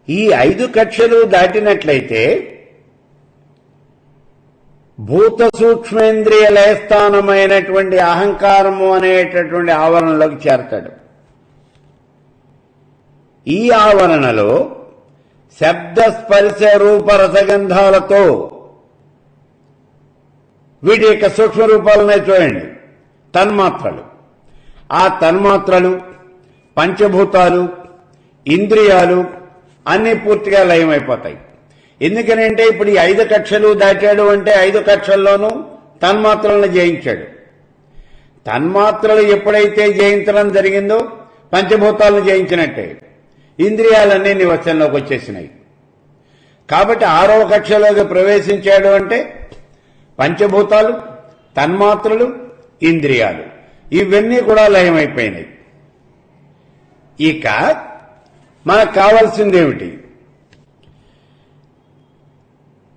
ఈ 5 కక్షలు దాటినట్లయితే భూత సూక్ష్మేంద్రియ లయస్థానమైనటువంటి అహంకారము అనేటటువంటి ఆవరణలోకి చేరతాడు. ఈ ఆవరణలో శబ్ద స్పర్శ రూప రసగంధాలతో వీటి యొక్క సూక్ష్మ రూపాలనే చూడండి, తన్మాత్రలు. ఆ తన్మాత్రలు, పంచభూతాలు, ఇంద్రియాలు అన్నీ పూర్తిగా లయమైపోతాయి. ఎందుకనంటే ఇప్పుడు ఈ 5 కక్షలు దాటాడు అంటే 5 కక్షల్లోనూ తన్మాత్రలను జయించాడు. తన్మాత్రలు ఎప్పుడైతే జయించడం జరిగిందో పంచభూతాలను జయించినట్టే, ఇంద్రియాలన్నీ నివసంలోకి వచ్చేసినాయి. కాబట్టి 6వ కక్షలోకి ప్రవేశించాడు అంటే పంచభూతాలు, తన్మాత్రలు, ఇంద్రియాలు ఇవన్నీ కూడా లయమైపోయినాయి. ఇక మనకు కావాల్సిందేమిటి?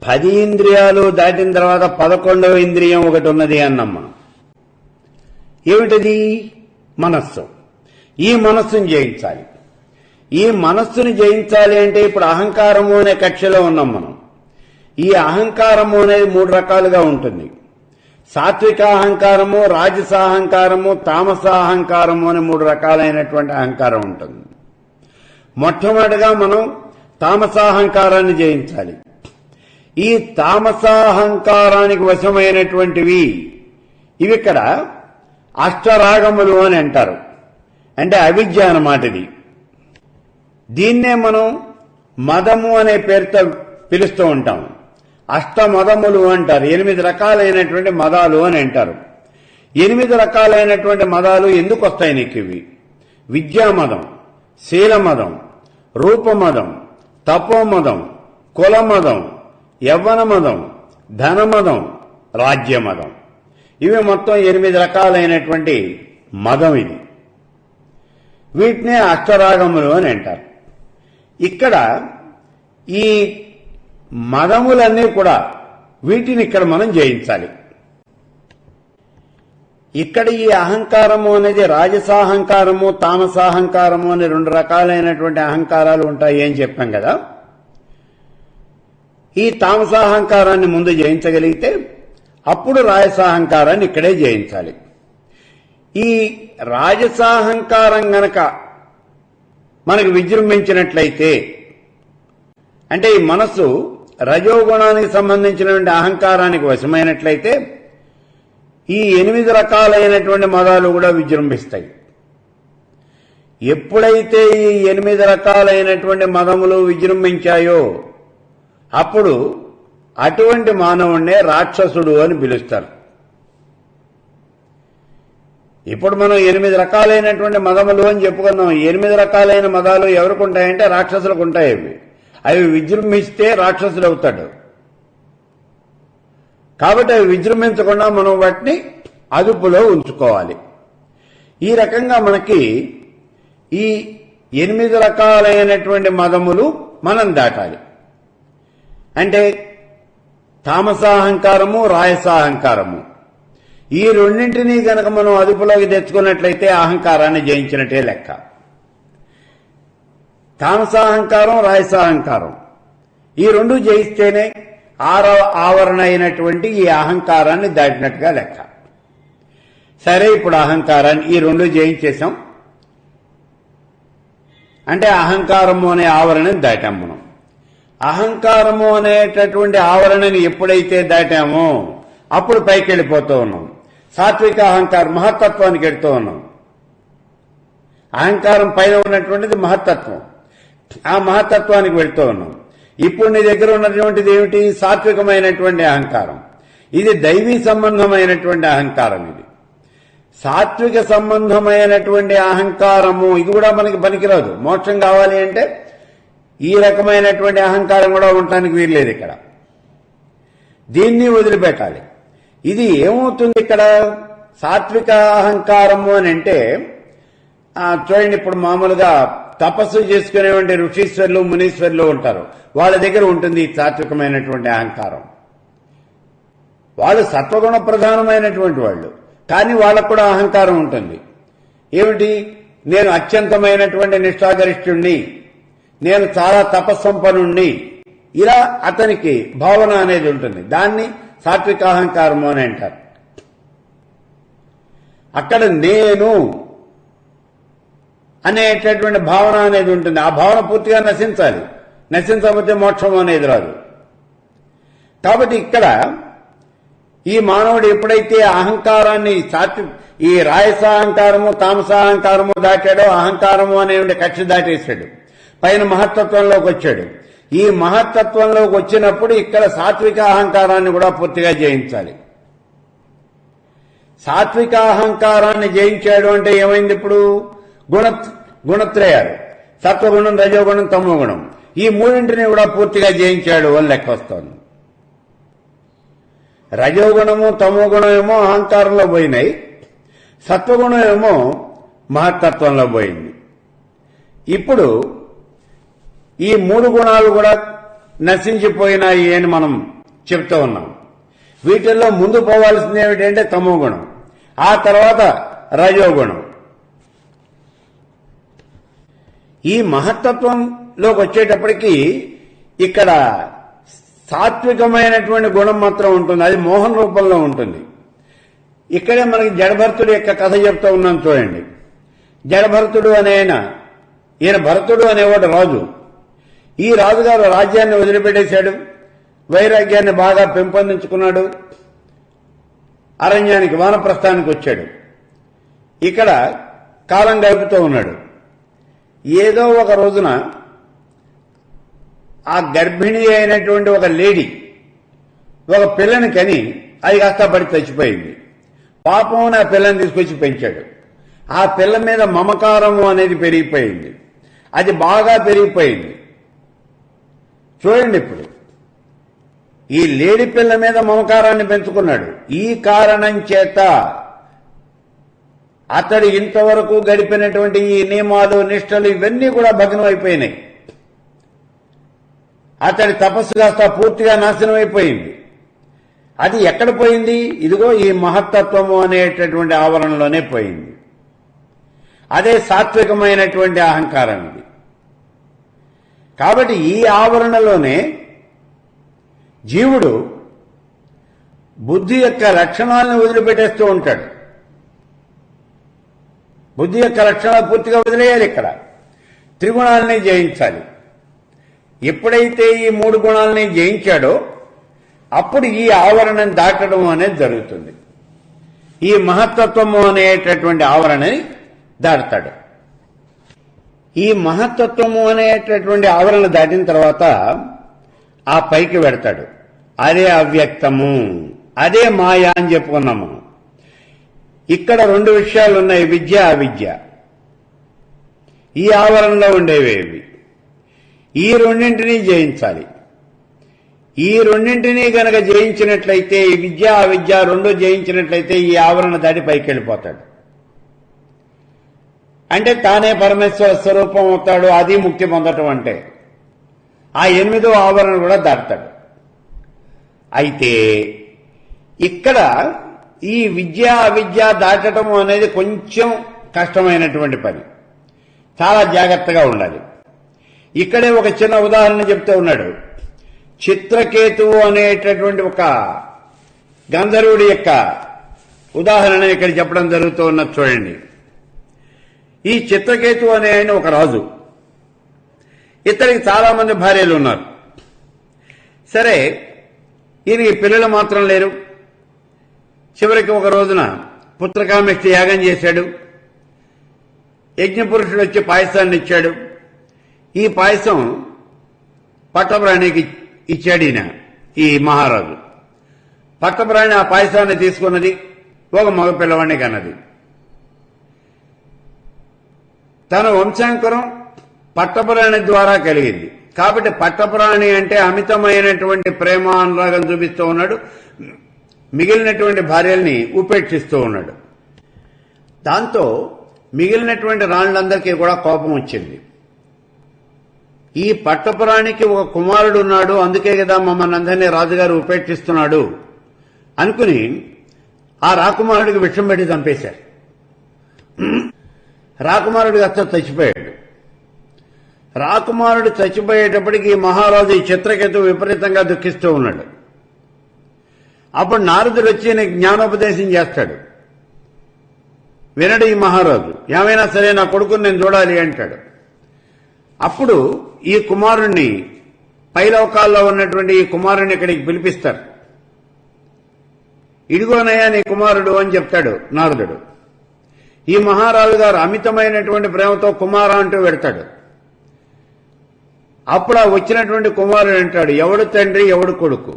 10 ఇంద్రియాలు దాటిన తర్వాత 11వ ఇంద్రియం ఒకటి ఉన్నది అన్నాం మనం. ఏమిటది? మనస్సు. ఈ మనస్సును జయించాలి. ఈ మనస్సును జయించాలి అంటే ఇప్పుడు అహంకారము అనే కక్షలో ఉన్నాం మనం. ఈ అహంకారము అనేది 3 రకాలుగా ఉంటుంది. సాత్విక అహంకారము, రాజసాహంకారము, తామసాహంకారము అని 3 రకాలైనటువంటి అహంకారం ఉంటుంది. మొట్టమొదటిగా మనం తామసాహంకారాన్ని జయించాలి. ఈ తామసాహంకారానికి వశమైనటువంటివి ఇవి ఇక్కడ అష్టరాగములు అని అంటారు. అంటే అవిద్య అన్నమాట ఇది. దీన్నే మనం మదము అనే పేరుతో పిలుస్తూ ఉంటాం. అష్టమదములు అంటారు. 8 రకాలైనటువంటి మదాలు అని అంటారు. 8 రకాలైనటువంటి మదాలు ఎందుకు వస్తాయి నీకు? ఇవి విద్యామదం, శీలమదం, రూపమదం, తపోమదం, కులమదం, యవ్వనమదం, ధనమదం, రాజ్యమదం. ఇవి మొత్తం 8 రకాలైనటువంటి మదం ఇది. వీటినే అష్టరాగములు అని అంటారు. ఇక్కడ ఈ మదములన్నీ కూడా వీటిని ఇక్కడ మనం జయించాలి. ఇక్కడ ఈ అహంకారము అనేది రాజసాహంకారము, తామసాహంకారము అనే 2 రకాలైనటువంటి అహంకారాలు ఉంటాయి అని చెప్పాం కదా. ఈ తామసాహంకారాన్ని ముందు జయించగలిగితే అప్పుడు రాజసాహంకారాన్ని ఇక్కడే జయించాలి. ఈ రాజసాహంకారం గనక మనకు విజృంభించినట్లయితే అంటే ఈ మనస్సు రజోగుణానికి సంబంధించినటువంటి అహంకారానికి వశమైనట్లయితే ఈ 8 రకాలైనటువంటి మదాలు కూడా విజృంభిస్తాయి. ఎప్పుడైతే ఈ 8 రకాలైనటువంటి మదములు విజృంభించాయో అప్పుడు అటువంటి మానవుణ్ణే రాక్షసుడు అని పిలుస్తారు. ఇప్పుడు మనం 8 రకాలైనటువంటి మదములు అని చెప్పుకున్నాం. 8 రకాలైన మదాలు ఎవరికి ఉంటాయంటే రాక్షసులకు ఉంటాయి. అవి విజృంభిస్తే రాక్షసుడు అవుతాడు. కాబట్టి అవి విజృంభించకుండా మనం వాటిని అదుపులో ఉంచుకోవాలి. ఈ రకంగా మనకి ఈ 8 రకాలైనటువంటి మదములు మనం దాటాలి. అంటే తామసాహంకారము, రాజసాహంకారము, ఈ రెండింటినీ గనక మనం అదుపులోకి తెచ్చుకున్నట్లయితే అహంకారాన్ని జయించినట్టే లెక్క. తామసాహంకారం, రాజసాహంకారం ఈ రెండు జయిస్తేనే 6వ ఆవరణ అయినటువంటి ఈ అహంకారాన్ని దాటినట్టుగా లెక్క. సరే, ఇప్పుడు అహంకారాన్ని ఈ రెండు జయించేశాం అంటే అహంకారము అనే ఆవరణని దాటాం మనం. అహంకారము అనేటటువంటి ఆవరణని ఎప్పుడైతే దాటామో అప్పుడు పైకి వెళ్ళిపోతూ ఉన్నాం. సాత్విక అహంకారం మహత్తత్వానికి వెళ్తూ ఉన్నాం. అహంకారం పైన ఉన్నటువంటిది మహత్తత్వం, ఆ మహత్తత్వానికి వెళ్తూ ఉన్నాం. ఇప్పుడు నీ దగ్గర ఉన్నటువంటిది ఏమిటి? సాత్వికమైనటువంటి అహంకారం. ఇది దైవీ సంబంధమైనటువంటి అహంకారం. ఇది సాత్విక సంబంధమైనటువంటి అహంకారము. ఇది కూడా మనకి పనికిరాదు. మోక్షం కావాలి అంటే ఈ రకమైనటువంటి అహంకారం కూడా ఉండటానికి వీల్లేదు. ఇక్కడ దీన్ని వదిలిపెట్టాలి. ఇది ఏమవుతుంది ఇక్కడ? సాత్విక అహంకారము అని అంటే చూడండి, ఇప్పుడు మామూలుగా తపస్సు చేసుకునేటువంటి ఋషీశ్వరులు, మునీశ్వరులు ఉంటారు. వాళ్ళ దగ్గర ఉంటుంది ఈ సాత్వికమైనటువంటి అహంకారం. వాళ్ళు సత్వగుణ ప్రధానమైనటువంటి వాళ్ళు, కానీ వాళ్ళకు కూడా అహంకారం ఉంటుంది. ఏమిటి? నేను అత్యంతమైనటువంటి నిష్ఠాగరిష్ఠుణ్ణి, నేను చాలా తపస్సంపన్నుణ్ణి, ఇలా అతనికి భావన అనేది ఉంటుంది. దాన్ని సాత్విక అహంకారము అని అంటారు. అక్కడ నేను అనేటటువంటి భావన అనేది ఉంటుంది. ఆ భావన పూర్తిగా నశించాలి. నశించకపోతే మోక్షం అనేది రాదు. కాబట్టి ఇక్కడ ఈ మానవుడు ఎప్పుడైతే అహంకారాన్ని ఈ రాయసాహంకారము, తామసాహంకారము దాటాడో, అహంకారము అనే కక్ష దాటేశాడు, పైన మహత్తత్వంలోకి వచ్చాడు. ఈ మహత్తత్వంలోకి వచ్చినప్పుడు ఇక్కడ సాత్విక అహంకారాన్ని కూడా పూర్తిగా జయించాలి. సాత్విక అహంకారాన్ని జయించాడు అంటే ఏమైంది? ఇప్పుడు గుణత్రయాలు, సత్వగుణం, రజోగుణం, తమోగుణం, ఈ మూడింటిని కూడా పూర్తిగా జయించాడు అని లెక్క వస్తోంది. రజోగుణము, తమోగుణం ఏమో అహంకారంలో పోయినాయి, సత్వగుణం ఏమో మహత్తత్వంలో పోయింది. ఇప్పుడు ఈ 3 గుణాలు కూడా నశించిపోయినాయి అని మనం చెప్తూ ఉన్నాం. వీటిల్లో ముందు పోవాల్సింది ఏమిటంటే తమోగుణం, ఆ తర్వాత రజోగుణం. ఈ మహత్తత్వంలోకి వచ్చేటప్పటికీ ఇక్కడ సాత్వికమైనటువంటి గుణం మాత్రం ఉంటుంది. అది మోహన రూపంలో ఉంటుంది. ఇక్కడే మనకి జడభరతుడు యొక్క కథ చెప్తూ ఉన్నాం చూడండి. జడభరతుడు అనే ఈయన భరతుడు అనేవాడు రాజు. ఈ రాజుగారు రాజ్యాన్ని వదిలిపెట్టేశాడు, వైరాగ్యాన్ని బాగా పెంపొందించుకున్నాడు, అరణ్యానికి, వానప్రస్థానికి వచ్చాడు. ఇక్కడ కాలం గడుపుతూ ఉన్నాడు. ఏదో ఒక రోజున ఆ గర్భిణి అయినటువంటి ఒక లేడీ ఒక పిల్లని కని అది కాస్త పడి చచ్చిపోయింది. పాపం ఆ పిల్లని తీసుకొచ్చి పెంచాడు. ఆ పిల్ల మీద మమకారము అనేది పెరిగిపోయింది. అది బాగా పెరిగిపోయింది. చూడండి, ఇప్పుడు ఈ లేడీ పిల్ల మీద మమకారాన్ని పెంచుకున్నాడు. ఈ కారణం చేత అతడు ఇంతవరకు గడిపినటువంటి ఈ నియమాలు, నిష్టలు ఇవన్నీ కూడా భగ్నం అయిపోయినాయి. అతడి తపస్సు కాస్త పూర్తిగా నాశనం అయిపోయింది. అది ఎక్కడ పోయింది? ఇదిగో ఈ మహత్తత్వము అనేటటువంటి ఆవరణలోనే పోయింది. అదే సాత్వికమైనటువంటి అహంకారం ఇది. కాబట్టి ఈ ఆవరణలోనే జీవుడు బుద్ధి యొక్క లక్షణాలను వదిలిపెట్టేస్తూ ఉంటాడు. బుద్ధి యొక్క లక్షణాలు పూర్తిగా వదిలేయాలి. ఇక్కడ త్రిగుణాలని జయించాలి. ఎప్పుడైతే ఈ 3 గుణాలని జయించాడో అప్పుడు ఈ ఆవరణను దాటడం అనేది జరుగుతుంది. ఈ మహత్తత్వము అనేటటువంటి ఆవరణని దాటుతాడు. ఈ మహత్తత్వము అనేటటువంటి ఆవరణ దాటిన తర్వాత ఆ పైకి వెడతాడు. అదే అవ్యక్తము, అదే మాయ అని చెప్పుకున్నాము. ఇక్కడ 2 విషయాలు ఉన్నాయి, విద్య, అవిద్య. ఈ ఆవరణలో ఉండేవేవి. ఈ రెండింటినీ జయించాలి. ఈ రెండింటినీ గనక జయించినట్లయితే, ఈ విద్య అవిద్య రెండు జయించినట్లయితే ఈ ఆవరణ దాటి పైకి వెళ్ళిపోతాడు. అంటే తానే పరమేశ్వర స్వరూపం అవుతాడు. అది ముక్తి పొందటం అంటే ఆ 8వ ఆవరణ కూడా దాటుతాడు. అయితే ఇక్కడ ఈ విద్య అవిద్య దాటడం అనేది కొంచెం కష్టమైనటువంటి పని. చాలా జాగ్రత్తగా ఉండాలి. ఇక్కడే ఒక చిన్న ఉదాహరణ చెప్తూ ఉన్నాడు. చిత్రకేతువు అనేటటువంటి ఒక గంధర్వుడి యొక్క ఉదాహరణ ఇక్కడ చెప్పడం జరుగుతూ ఉన్నది చూడండి. ఈ చిత్రకేతువు అనే ఆయన ఒక రాజు. ఇతనికి చాలా మంది భార్యలు ఉన్నారు. సరే, ఈయనకి పిల్లలు మాత్రం లేరు. చివరికి ఒక రోజున పుత్రకామేష్టి యాగం చేశాడు. యజ్ఞపురుషుడు వచ్చి పాయసాన్ని ఇచ్చాడు. ఈ పాయసం పట్టప్రాణికి ఇచ్చాడు ఈయన, ఈ మహారాజు. పట్టప్రాణి ఆ పాయసాన్ని తీసుకున్నది, ఒక మగ పిల్లవాడిని కన్నది. తన వంశాంకురం పట్టప్రాణి ద్వారా కలిగింది. కాబట్టి పట్టప్రాణి అంటే అమితమైనటువంటి ప్రేమ అనురాగం చూపిస్తూ ఉన్నాడు. మిగిలినటువంటి భార్యల్ని ఉపేక్షిస్తూ ఉన్నాడు. దాంతో మిగిలినటువంటి రాణులందరికీ కూడా కోపం వచ్చింది. ఈ పట్టపురాణికి ఒక కుమారుడు ఉన్నాడు, అందుకే కదా మమ్మల్ని అందరినీ రాజుగారు ఉపేక్షిస్తున్నాడు అనుకుని ఆ రాకుమారుడికి విషం పెట్టి చంపేశారు. రాకుమారుడికి అచ్చ చచ్చిపోయాడు. రాకుమారుడు చచ్చిపోయేటప్పటికి మహారాజు ఈ చిత్రకేతువు విపరీతంగా దుఃఖిస్తూ ఉన్నాడు. అప్పుడు నారదుడు వచ్చి నీకు జ్ఞానోపదేశం చేస్తాడు. వినడు ఈ మహారాజు. ఏమైనా సరే నా కొడుకుని నేను చూడాలి అంటాడు. అప్పుడు ఈ కుమారుణ్ణి, పైలోకాల్లో ఉన్నటువంటి ఈ కుమారుణ్ణి ఇక్కడికి పిలిపిస్తారు. ఇడిగోనయ్యా నీ కుమారుడు అని చెప్తాడు నారదుడు. ఈ మహారాజు గారు అమితమైనటువంటి ప్రేమతో కుమార అంటూ పెడతాడు. అప్పుడు ఆ వచ్చినటువంటి కుమారుడు అంటాడు, ఎవడు తండ్రి ఎవడు కొడుకు?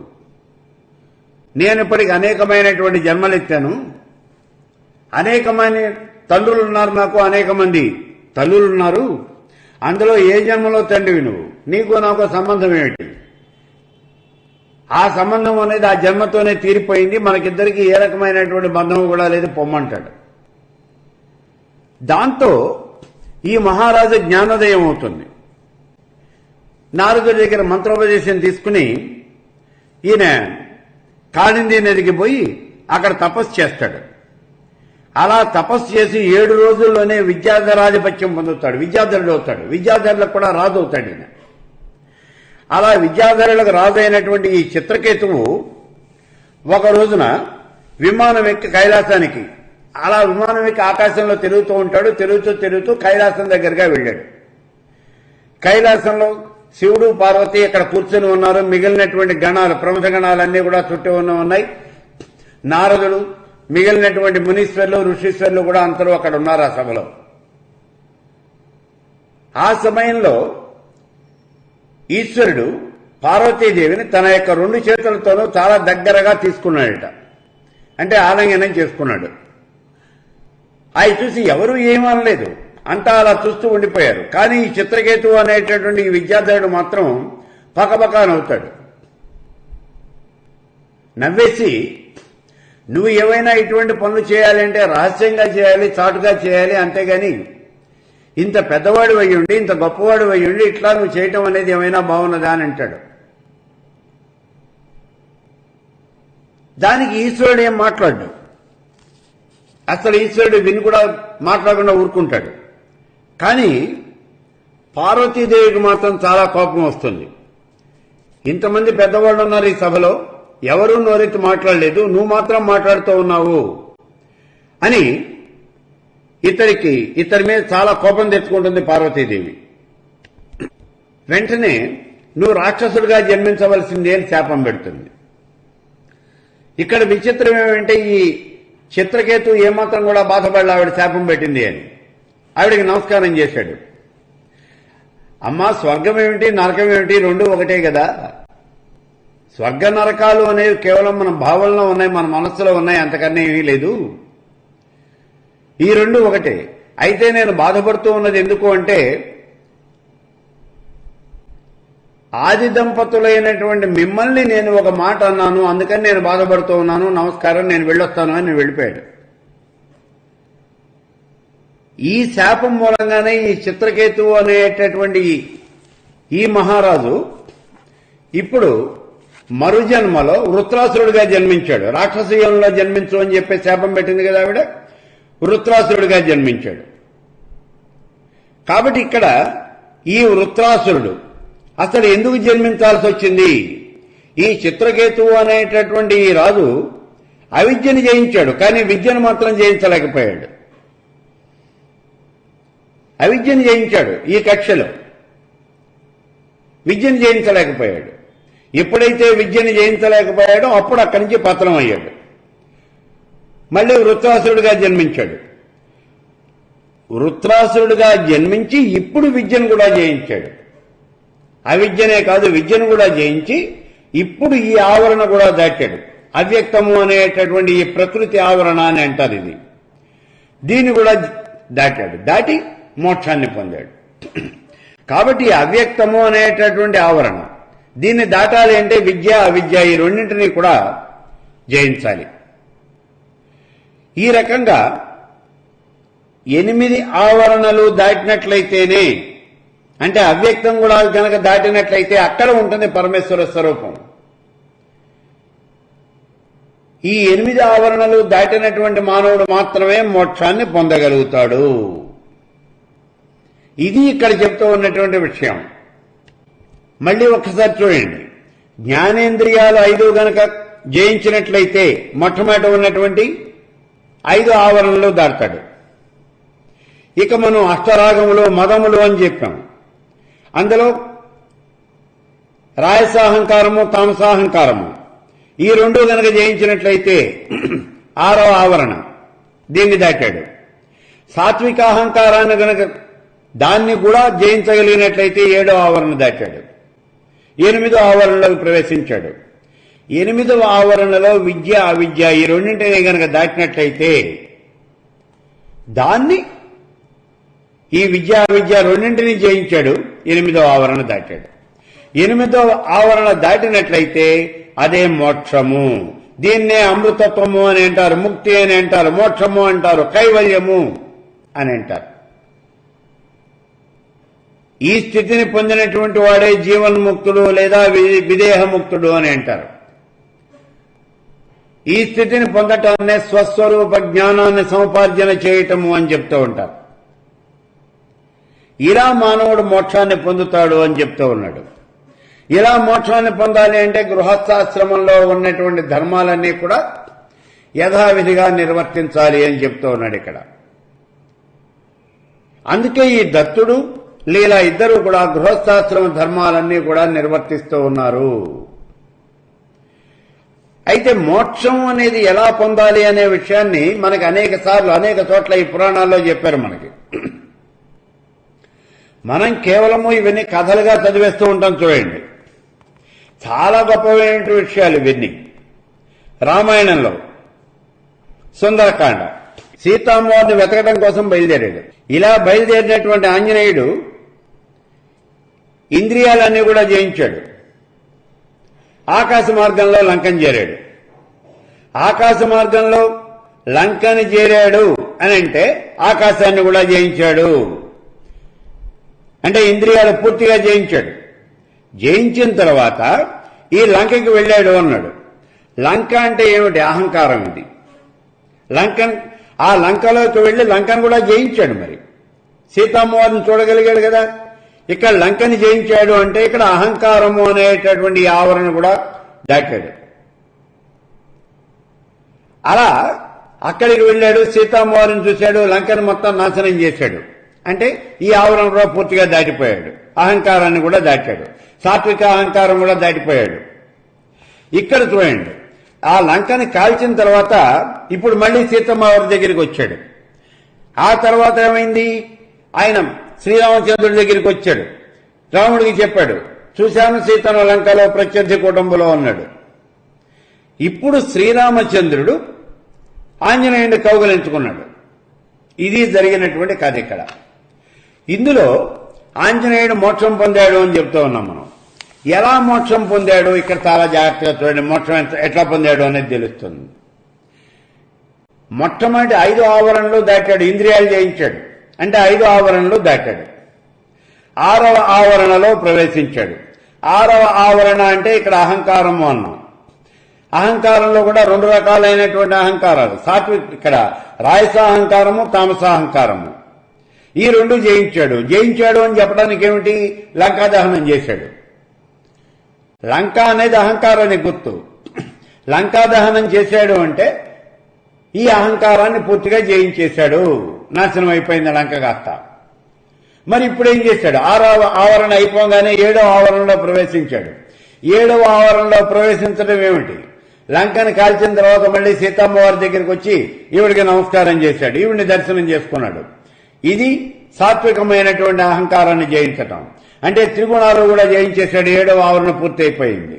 నేను ఇప్పటికి అనేకమైనటువంటి జన్మలెత్తాను. అనేకమైన తండ్రులు ఉన్నారు నాకు, అనేక మంది తల్లులున్నారు. అందులో ఏ జన్మలో తండ్రివి నువ్వు? నీకు నాకు సంబంధం ఏమిటి? ఆ సంబంధం అనేది ఆ జన్మతోనే తీరిపోయింది. మనకిద్దరికి ఏ రకమైనటువంటి బంధం కూడా లేదు, పొమ్మంటాడు. దాంతో ఈ మహారాజు జ్ఞానోదయం అవుతుంది. నారదుడి దగ్గర మంత్రోపదేశం తీసుకుని ఈయన కాళింది నదికి పోయి అక్కడ తపస్సు చేస్తాడు. అలా తపస్సు చేసి 7 రోజుల్లోనే విద్యాధరాధిపత్యం పొందుతాడు. విద్యాధరుడు అవుతాడు. విద్యాధరులకు కూడా రాజు అవుతాడు ఈయన. అలా విద్యాధరులకు రాజు అయినటువంటి ఈ చిత్రకేతువు ఒక రోజున విమానం ఎక్కి కైలాసానికి, అలా విమానం ఎక్కి ఆకాశంలో తిరుగుతూ ఉంటాడు. తిరుగుతూ కైలాసం దగ్గరగా వెళ్ళాడు. కైలాసంలో శివుడు పార్వతి అక్కడ కూర్చొని ఉన్నారు. మిగిలినటువంటి గణాలు, ప్రముఖ గణాలన్నీ కూడా చుట్టూ ఉన్నాయి. నారదుడు, మిగిలినటువంటి మునీశ్వర్లు, ఋషీశ్వర్లు కూడా అందరూ అక్కడ ఉన్నారు ఆ సభలో. ఆ సమయంలో ఈశ్వరుడు పార్వతీదేవిని తన యొక్క 2 చేతులతోనూ చాలా దగ్గరగా తీసుకున్నాడట. అంటే ఆలింగనం చేసుకున్నాడు. అవి చూసి ఎవరూ ఏమనలేదు, అంతా అలా చూస్తూ ఉండిపోయారు. కానీ ఈ చిత్రకేతువు అనేటటువంటి ఈ విద్యాధరుడు మాత్రం పకపకా నవ్వుతాడు. నవ్వేసి, నువ్వు ఏవైనా ఇటువంటి పనులు చేయాలంటే రహస్యంగా చేయాలి, చాటుగా చేయాలి, అంతేగాని ఇంత పెద్దవాడు అయ్యుండి, ఇంత గొప్పవాడు అయ్యుండి ఇట్లా నువ్వు చేయటం అనేది ఏమైనా బాగున్నదా అని అంటాడు. దానికి ఈశ్వరుడు ఏం మాట్లాడు. అసలు ఈశ్వరుడు విని కూడా మాట్లాడకుండా ఊరుకుంటాడు. కానీ పార్వతీదేవికి మాత్రం చాలా కోపం వస్తుంది. ఇంతమంది పెద్దవాళ్ళు ఉన్నారు ఈ సభలో, ఎవరూ నోరెత్తి మాట్లాడలేదు, నువ్వు మాత్రం మాట్లాడుతూ ఉన్నావు అని ఇతని మీద చాలా కోపం తెచ్చుకుంటుంది పార్వతీదేవి. వెంటనే నువ్వు రాక్షసుడిగా జన్మించవలసింది అని శాపం పెడుతుంది. ఇక్కడ విచిత్రం ఏమంటే ఈ చిత్రకేతు ఏమాత్రం కూడా బాధపడలే ఆవిడ శాపం పెట్టింది అని. ఆవిడికి నమస్కారం చేశాడు. అమ్మా, స్వర్గం ఏమిటి నరకం ఏమిటి, 2 ఒకటే కదా. స్వర్గ నరకాలు అనేవి కేవలం మన భావనలో ఉన్నాయి, మన మనస్సులో ఉన్నాయి, అంతకన్నా ఏమీ లేదు. ఈ 2 ఒకటే. అయితే నేను బాధపడుతూ ఉన్నది ఎందుకు అంటే ఆది దంపతులైనటువంటి మిమ్మల్ని నేను ఒక మాట అన్నాను, అందుకని నేను బాధపడుతూ ఉన్నాను, నమస్కారం, నేను వెళ్ళొస్తాను అని వెళ్ళిపోయాడు. ఈ శాపం మూలంగానే ఈ చిత్రకేతువు అనేటటువంటి ఈ మహారాజు ఇప్పుడు మరుజన్మలో వృత్రాసురుడిగా జన్మించాడు. రాక్షసీయంలో జన్మించు అని చెప్పి శాపం పెట్టింది కదా ఆవిడ, వృత్రాసురుడిగా జన్మించాడు. కాబట్టి ఇక్కడ ఈ వృత్రాసురుడు అసలు ఎందుకు జన్మించాల్సి వచ్చింది? ఈ చిత్రకేతువు అనేటటువంటి ఈ రాజు అవిద్యను జయించాడు, కానీ విద్యను మాత్రం జయించలేకపోయాడు. అవిద్యను జయించాడు, ఈ కక్షలో విద్యను జయించలేకపోయాడు. ఎప్పుడైతే విద్యను జయించలేకపోయాడో అప్పుడు అక్కడి నుంచి పతనం అయ్యాడు. మళ్ళీ వృత్రాసురుడిగా జన్మించాడు. వృత్రాసురుడిగా జన్మించి ఇప్పుడు విద్యను కూడా జయించాడు. అవిద్యనే కాదు, విద్యను కూడా జయించి ఇప్పుడు ఈ ఆవరణ కూడా దాటాడు. అవ్యక్తము అనేటటువంటి ఈ ప్రకృతి ఆవరణ అని అంటారు ఇది. దీన్ని కూడా దాటాడు, దాటి మోక్షాన్ని పొందాడు. కాబట్టి అవ్యక్తము అనేటటువంటి ఆవరణ, దీన్ని దాటాలి అంటే విద్య అవిద్య ఈ రెండింటినీ కూడా జయించాలి. ఈ రకంగా 8 ఆవరణలు దాటినట్లయితేనే, అంటే అవ్యక్తం కూడా కనుక దాటినట్లయితే అక్కడ ఉంటుంది పరమేశ్వర స్వరూపం. ఈ 8 ఆవరణలు దాటినటువంటి మానవుడు మాత్రమే మోక్షాన్ని పొందగలుగుతాడు. ఇది ఇక్కడ చెప్తూ ఉన్నటువంటి విషయం. మళ్ళీ ఒక్కసారి చూడండి, జ్ఞానేంద్రియాలు 5 గనక జయించినట్లయితే మొట్టమొదట ఉన్నటువంటి 5 ఆవరణలు దాటాడు. ఇక మనం అష్టరాగములు మదములు అని చెప్పాం. అందులో రాయసాహంకారము తామసాహంకారము ఈ 2 గనక జయించినట్లయితే 6వ ఆవరణ, దీన్ని దాటాడు. సాత్వికాహంకారాన్ని గనక దాన్ని కూడా జయించగలిగినట్లయితే 7వ ఆవరణ దాటాడు. 8వ ఆవరణలోకి ప్రవేశించాడు. 8వ ఆవరణలో విద్య అవిద్య ఈ రెండింటినీ గనక దాటినట్లయితే దాన్ని, ఈ విద్య అవిద్య రెండింటినీ జయించాడు. 8వ ఆవరణ దాటాడు. 8వ ఆవరణ దాటినట్లయితే అదే మోక్షము. దీన్నే అమృతత్వము అని అంటారు, ముక్తి అని అంటారు, మోక్షము అంటారు, కైవల్యము అని అంటారు. ఈ స్థితిని పొందినటువంటి వాడే జీవన్ముక్తుడు లేదా విదేహముక్తుడు అని అంటారు. ఈ స్థితిని పొందటాన్నే స్వస్వరూప జ్ఞానాన్ని సముపార్జన చేయటము అని చెప్తూ ఉంటారు. ఇలా మానవుడు మోక్షాన్ని పొందుతాడు అని చెప్తూ ఉన్నాడు. ఇలా మోక్షాన్ని పొందాలి అంటే గృహస్థాశ్రమంలో ఉన్నటువంటి ధర్మాలన్నీ కూడా యథావిధిగా నిర్వర్తించాలి అని చెప్తూ ఉన్నాడు ఇక్కడ. అందుకే ఈ దత్తుడు లీలా ఇద్దరు కూడా గృహస్థాశ్రమ ధర్మాలన్నీ కూడా నిర్వర్తిస్తూ ఉన్నారు. అయితే మోక్షం అనేది ఎలా పొందాలి అనే విషయాన్ని మనకి అనేక సార్లు అనేక చోట్ల ఈ పురాణాల్లో చెప్పారు మనకి. మనం కేవలము ఇవన్నీ కథలుగా చదివేస్తూ ఉంటాం. చూడండి, చాలా గొప్పమైన విషయాలు ఇవన్నీ. రామాయణంలో సుందరకాండ, సీతామ్మవారిని వెతకడం కోసం బయలుదేరాడు. ఇలా బయలుదేరినటువంటి ఆంజనేయుడు ఇంద్రియాలన్నీ కూడా జయించాడు. ఆకాశ మార్గంలో లంకను చేరాడు. ఆకాశ మార్గంలో లంకని చేరాడు అని అంటే ఆకాశాన్ని కూడా జయించాడు. అంటే ఇంద్రియాలు పూర్తిగా జయించాడు. జయించిన తర్వాత ఈ లంకకి వెళ్ళాడు అన్నాడు. లంక అంటే ఏమిటి? అహంకారం. ఇది ఆ లంకలోకి వెళ్లి లంకను కూడా జయించాడు. మరి సీతామ్మవారిని చూడగలిగాడు కదా. ఇక్కడ లంకని జయించాడు అంటే ఇక్కడ అహంకారము అనేటటువంటి ఆవరణ కూడా దాటాడు. అలా అక్కడికి వెళ్ళాడు, సీతామ్మవారిని చూశాడు, లంకను మొత్తం నాశనం చేశాడు. అంటే ఈ ఆవరణ కూడా పూర్తిగా దాటిపోయాడు. అహంకారాన్ని కూడా దాటాడు. సాత్విక అహంకారం కూడా దాటిపోయాడు. ఇక్కడ చూడండి, ఆ లంకని కాల్చిన తర్వాత ఇప్పుడు మళ్లీ సీతమ్మవారి దగ్గరికి వచ్చాడు. ఆ తర్వాత ఏమైంది? ఆయన శ్రీరామచంద్రుడి దగ్గరికి వచ్చాడు. రాముడికి చెప్పాడు, చూశాను సీతను లంకలో ప్రత్యర్థి కుటుంబంలో అన్నాడు. ఇప్పుడు శ్రీరామచంద్రుడు ఆంజనేయుడిని కౌగలించుకున్నాడు. ఇది జరిగినటువంటి కథ ఇక్కడ. ఇందులో ఆంజనేయుడు మోక్షం పొందాడు అని చెప్తూ ఉన్నాం మనం. ఎలా మోక్షం పొందాడు ఇక్కడ చాలా జాగ్రత్తగా చూడండి. మోక్షం ఎట్లా పొందాడు అనేది తెలుస్తుంది. మొట్టమొదటి 5 ఆవరణలు దాటాడు, ఇంద్రియాలు జయించాడు. అంటే 5 ఆవరణలు దాటాడు. 6వ ఆవరణలో ప్రవేశించాడు. 6వ ఆవరణ అంటే ఇక్కడ అహంకారము అన్నాం. అహంకారంలో కూడా 2 రకాలైనటువంటి అహంకారాలు, ఇక్కడ రాయసాహంకారము, తామసాహంకారము. ఈ 2 జయించాడు. జయించాడు అని చెప్పడానికి ఏమిటి? లంకా దహనం చేశాడు. లంక అనేది అహంకారానికి గుర్తు. లంకా దహనం చేశాడు అంటే ఈ అహంకారాన్ని పూర్తిగా జయించేశాడు. నాశనం అయిపోయింది లంక కాస్త. మరి ఇప్పుడు ఏం చేశాడు? 6వ ఆవరణ అయిపోగానే 7వ ఆవరణలో ప్రవేశించాడు. 7వ ఆవరణలో ప్రవేశించడం ఏమిటి? లంకని కాల్చిన తర్వాత మళ్ళీ సీతమ్మ వారి దగ్గరికి వచ్చి ఈవిడికి నమస్కారం చేశాడు, ఈవిడిని దర్శనం చేసుకున్నాడు. ఇది సాత్వికమైనటువంటి అహంకారాన్ని జయించటం. అంటే త్రిగుణాలు కూడా జయించేశాడు. 7వ ఆవరణ పూర్తి అయిపోయింది.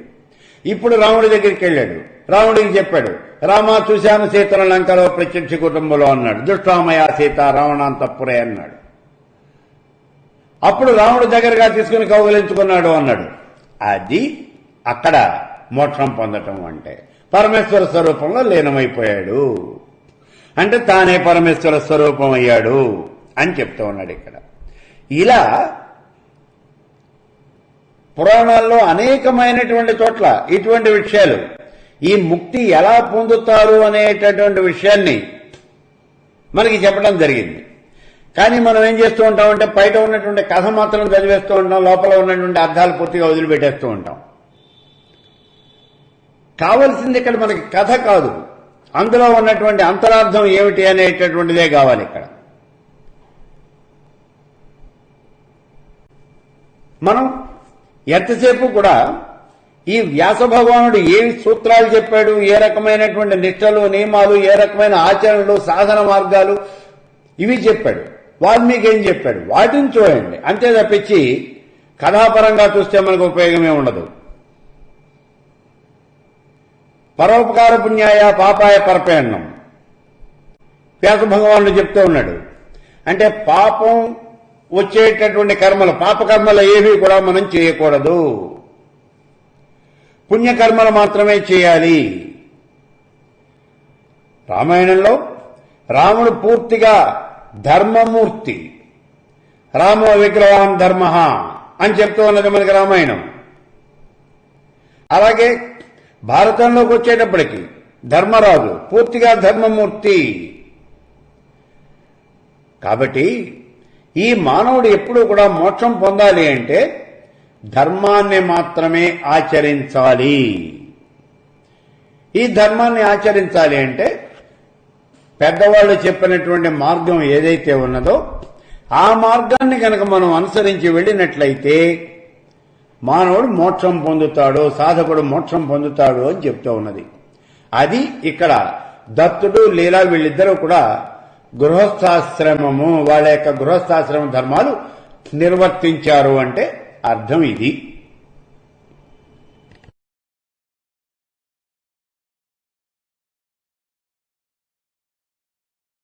ఇప్పుడు రాముడి దగ్గరికి వెళ్ళాడు. రాముడికి చెప్పాడు, రామ చూశాను సీతను లంకలో ప్రత్యక్ష కుటుంబంలో అన్నాడు. దుష్టామయ సీత రావణాంతపురే అన్నాడు. అప్పుడు రాముడు దగ్గరగా తీసుకుని కౌగలించుకున్నాడు అన్నాడు. అది అక్కడ మోక్షం పొందటం అంటే పరమేశ్వర స్వరూపంలో లీనమైపోయాడు. అంటే తానే పరమేశ్వర స్వరూపం అయ్యాడు అని చెప్తూ ఉన్నాడు ఇక్కడ. ఇలా పురాణాల్లో అనేకమైనటువంటి చోట్ల ఇటువంటి విషయాలు, ఈ ముక్తి ఎలా పొందుతారు అనేటటువంటి విషయాన్ని మనకి చెప్పడం జరిగింది. కానీ మనం ఏం చేస్తూ ఉంటామంటే బయట ఉన్నటువంటి కథ మాత్రం చదివేస్తూ ఉంటాం, లోపల ఉన్నటువంటి అర్థాలు పూర్తిగా వదిలిపెట్టేస్తూ ఉంటాం. కావలసింది ఇక్కడ మనకి కథ కాదు, అందులో ఉన్నటువంటి అంతరార్థం ఏమిటి అనేటటువంటిదే కావాలి. ఇక్కడ మనం ఎంతసేపు కూడా ఈ వ్యాస భగవానుడు ఏమి సూత్రాలు చెప్పాడు, ఏ రకమైనటువంటి నిష్టలు, నియమాలు, ఏ రకమైన ఆచరణలు, సాధన మార్గాలు ఇవి చెప్పాడు. వాల్మీకి ఏం చెప్పాడు వాటిని చూడండి. అంతే తప్పించి కథాపరంగా చూస్తే మనకు ఉపయోగమే ఉండదు. పరోపకార పుణ్యాయ పాపాయ పరపయన్నం వ్యాస భగవానుడు చెప్తూ ఉన్నాడు. అంటే పాపం వచ్చేటటువంటి కర్మలు, పాపకర్మలు ఏవి కూడా మనం చేయకూడదు, పుణ్యకర్మలు మాత్రమే చేయాలి. రామాయణంలో రాముడు పూర్తిగా ధర్మమూర్తి, రామో విగ్రహాన్ ధర్మ అని చెప్తూ ఉన్నది మనకి రామాయణం. అలాగే భారతంలోకి వచ్చేటప్పటికి ధర్మరాజు పూర్తిగా ధర్మమూర్తి. కాబట్టి ఈ మానవుడు ఎప్పుడూ కూడా మోక్షం పొందాలి అంటే ధర్మాన్ని మాత్రమే ఆచరించాలి. ఈ ధర్మాన్ని ఆచరించాలి అంటే పెద్దవాళ్ళు చెప్పినటువంటి మార్గం ఏదైతే ఉన్నదో ఆ మార్గాన్ని కనుక మనం అనుసరించి వెళ్ళినట్లయితే మానవుడు మోక్షం పొందుతాడు, సాధకుడు మోక్షం పొందుతాడు అని చెప్తూ ఉన్నది. అది ఇక్కడ దత్తుడు, లీలా వీళ్ళిద్దరూ కూడా గృహస్థాశ్రమము, వాళ్ళ యొక్క గృహస్థాశ్రమ ధర్మాలు నిర్వర్తించారు అంటే అర్థం ఇది.